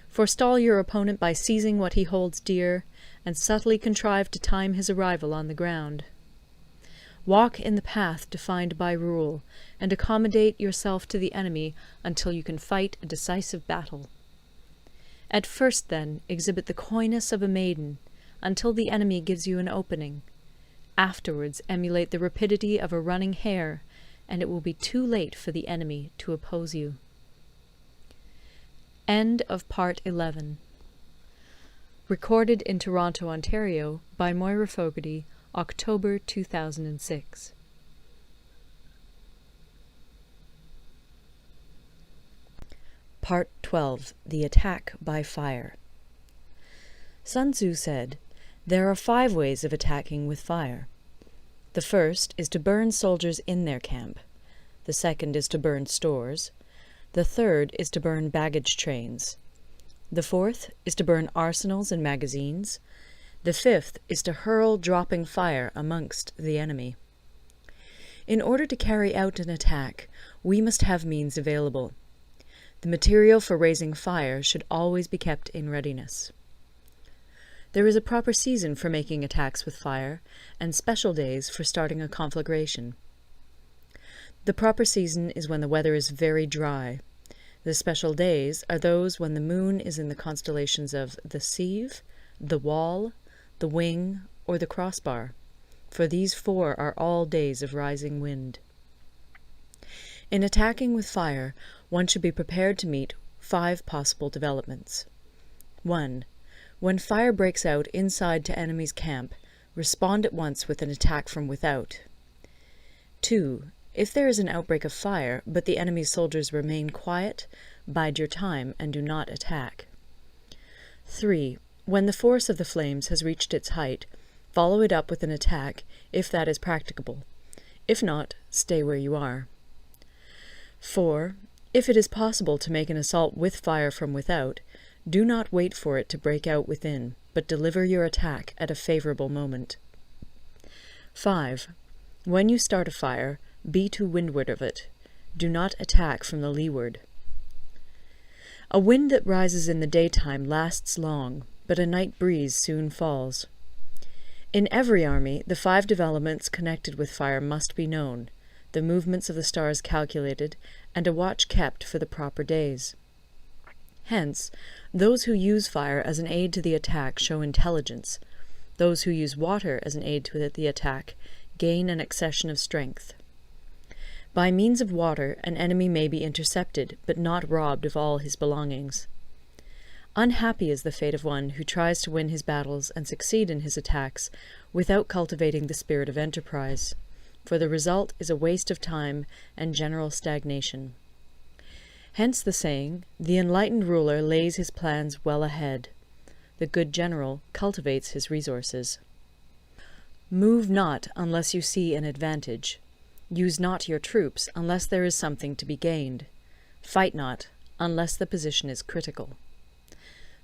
Forestall your opponent by seizing what he holds dear, and subtly contrive to time his arrival on the ground. Walk in the path defined by rule, and accommodate yourself to the enemy until you can fight a decisive battle. At first, then, exhibit the coyness of a maiden, until the enemy gives you an opening. Afterwards, emulate the rapidity of a running hare, and it will be too late for the enemy to oppose you. End of Part 11. Recorded in Toronto, Ontario, by Moira Fogarty, October 2006. Part 12. The Attack by Fire. Sun Tzu said, "There are 5 ways of attacking with fire. The first is to burn soldiers in their camp. The second is to burn stores. The third is to burn baggage trains. The fourth is to burn arsenals and magazines. The fifth is to hurl dropping fire amongst the enemy." In order to carry out an attack, we must have means available. The material for raising fire should always be kept in readiness. There is a proper season for making attacks with fire, and special days for starting a conflagration. The proper season is when the weather is very dry. The special days are those when the moon is in the constellations of the Sieve, the Wall, the Wing, or the Crossbar, for these 4 are all days of rising wind. In attacking with fire, one should be prepared to meet 5 possible developments. 1. When fire breaks out inside to enemy's camp, respond at once with an attack from without. 2. If there is an outbreak of fire, but the enemy's soldiers remain quiet, bide your time and do not attack. 3. When the force of the flames has reached its height, follow it up with an attack, if that is practicable. If not, stay where you are. 4. If it is possible to make an assault with fire from without, do not wait for it to break out within, but deliver your attack at a favorable moment. 5. When you start a fire, be to windward of it. Do not attack from the leeward. A wind that rises in the daytime lasts long, but a night breeze soon falls. In every army, the 5 developments connected with fire must be known, the movements of the stars calculated, and a watch kept for the proper days. Hence, those who use fire as an aid to the attack show intelligence. Those who use water as an aid to the attack gain an accession of strength. By means of water, an enemy may be intercepted, but not robbed of all his belongings. Unhappy is the fate of one who tries to win his battles and succeed in his attacks without cultivating the spirit of enterprise, for the result is a waste of time and general stagnation. Hence the saying, "The enlightened ruler lays his plans well ahead. The good general cultivates his resources." Move not unless you see an advantage. Use not your troops unless there is something to be gained. Fight not unless the position is critical.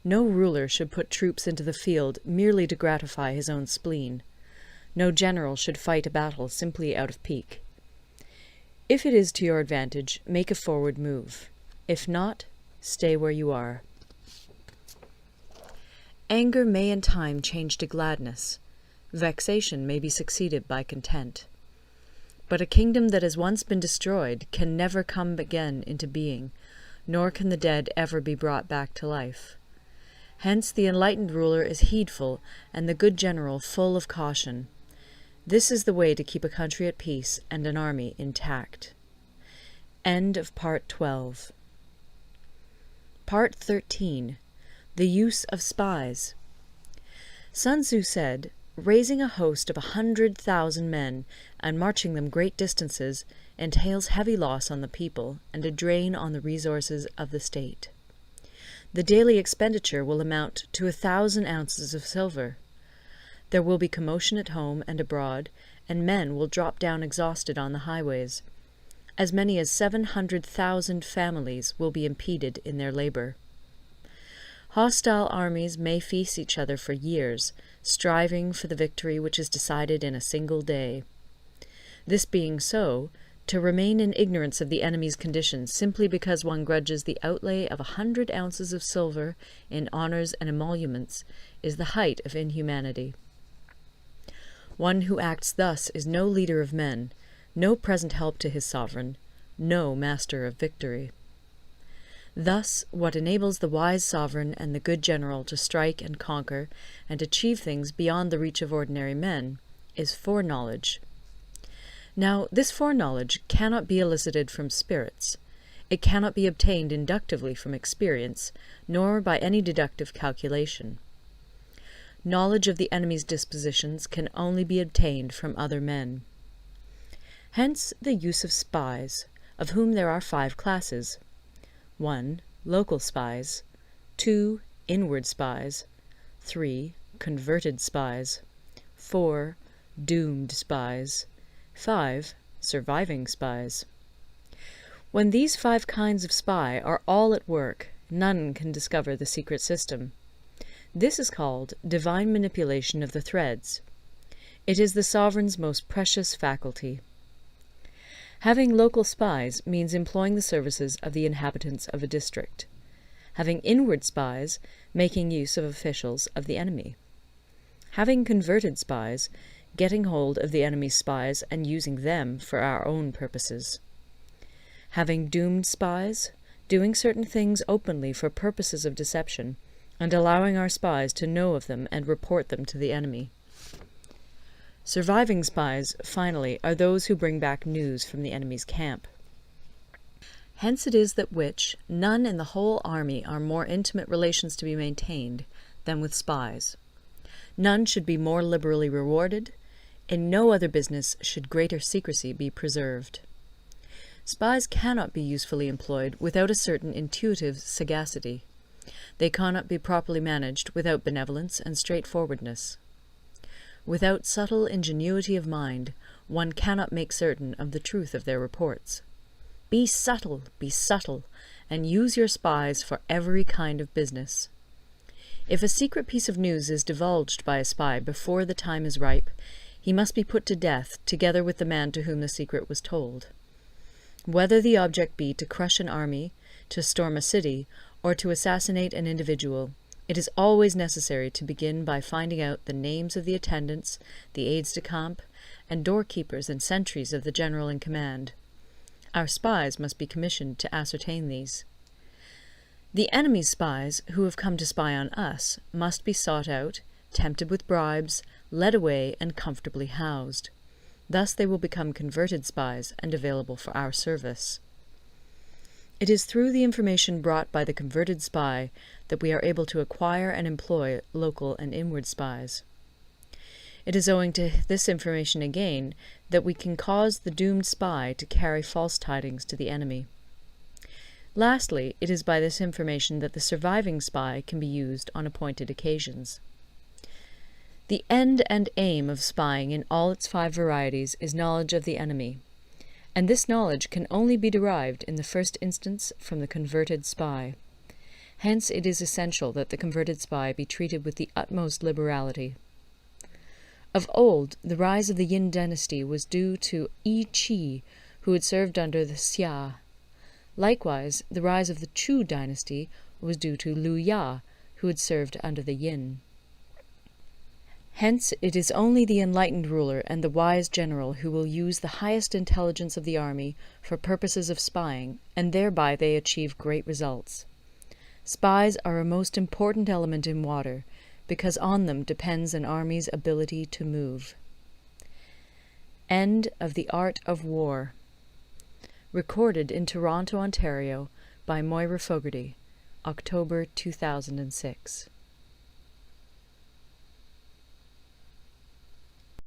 No ruler should put troops into the field merely to gratify his own spleen. No general should fight a battle simply out of pique. If it is to your advantage, make a forward move. If not, stay where you are. Anger may in time change to gladness. Vexation may be succeeded by content. But a kingdom that has once been destroyed can never come again into being, nor can the dead ever be brought back to life. Hence the enlightened ruler is heedful, and the good general full of caution. This is the way to keep a country at peace and an army intact. End of Part 12. Part 13. The Use of Spies. Sun Tzu said, "Raising a host of 100,000 men and marching them great distances entails heavy loss on the people and a drain on the resources of the state. The daily expenditure will amount to 1,000 ounces of silver. There will be commotion at home and abroad, and men will drop down exhausted on the highways. As many as 700,000 families will be impeded in their labour. Hostile armies may feast each other for years, striving for the victory which is decided in a single day. This being so, to remain in ignorance of the enemy's condition simply because one grudges the outlay of 100 ounces of silver in honours and emoluments is the height of inhumanity. One who acts thus is no leader of men, no present help to his sovereign, no master of victory. Thus, what enables the wise sovereign and the good general to strike and conquer and achieve things beyond the reach of ordinary men is foreknowledge. Now, this foreknowledge cannot be elicited from spirits. It cannot be obtained inductively from experience, nor by any deductive calculation. Knowledge of the enemy's dispositions can only be obtained from other men. Hence the use of spies, of whom there are 5 classes. 1. Local spies. 2. Inward spies. 3. Converted spies. 4. Doomed spies. 5. Surviving spies. When these 5 kinds of spy are all at work, none can discover the secret system. This is called divine manipulation of the threads. It is the sovereign's most precious faculty. Having local spies means employing the services of the inhabitants of a district. Having inward spies, making use of officials of the enemy. Having converted spies, getting hold of the enemy's spies and using them for our own purposes. Having doomed spies, doing certain things openly for purposes of deception, and allowing our spies to know of them and report them to the enemy. Surviving spies, finally, are those who bring back news from the enemy's camp. Hence it is that none in the whole army are more intimate relations to be maintained than with spies. None should be more liberally rewarded. In no other business should greater secrecy be preserved. Spies cannot be usefully employed without a certain intuitive sagacity. They cannot be properly managed without benevolence and straightforwardness. Without subtle ingenuity of mind, one cannot make certain of the truth of their reports. Be subtle, and use your spies for every kind of business. If a secret piece of news is divulged by a spy before the time is ripe, he must be put to death together with the man to whom the secret was told. Whether the object be to crush an army, to storm a city, or to assassinate an individual, it is always necessary to begin by finding out the names of the attendants, the aides-de-camp, and doorkeepers and sentries of the general in command. Our spies must be commissioned to ascertain these. The enemy's spies, who have come to spy on us, must be sought out, tempted with bribes, led away, and comfortably housed. Thus they will become converted spies and available for our service. It is through the information brought by the converted spy that we are able to acquire and employ local and inward spies. It is owing to this information again that we can cause the doomed spy to carry false tidings to the enemy. Lastly, it is by this information that the surviving spy can be used on appointed occasions. The end and aim of spying in all its 5 varieties is knowledge of the enemy, and this knowledge can only be derived in the first instance from the converted spy. Hence it is essential that the converted spy be treated with the utmost liberality. Of old, the rise of the Yin dynasty was due to Yi Qi, who had served under the Xia. Likewise, the rise of the Chu dynasty was due to Liu Ya, who had served under the Yin. Hence it is only the enlightened ruler and the wise general who will use the highest intelligence of the army for purposes of spying, and thereby they achieve great results. Spies are a most important element in water, because on them depends an army's ability to move. End of the Art of War. Recorded in Toronto, Ontario by Moira Fogarty, October 2006.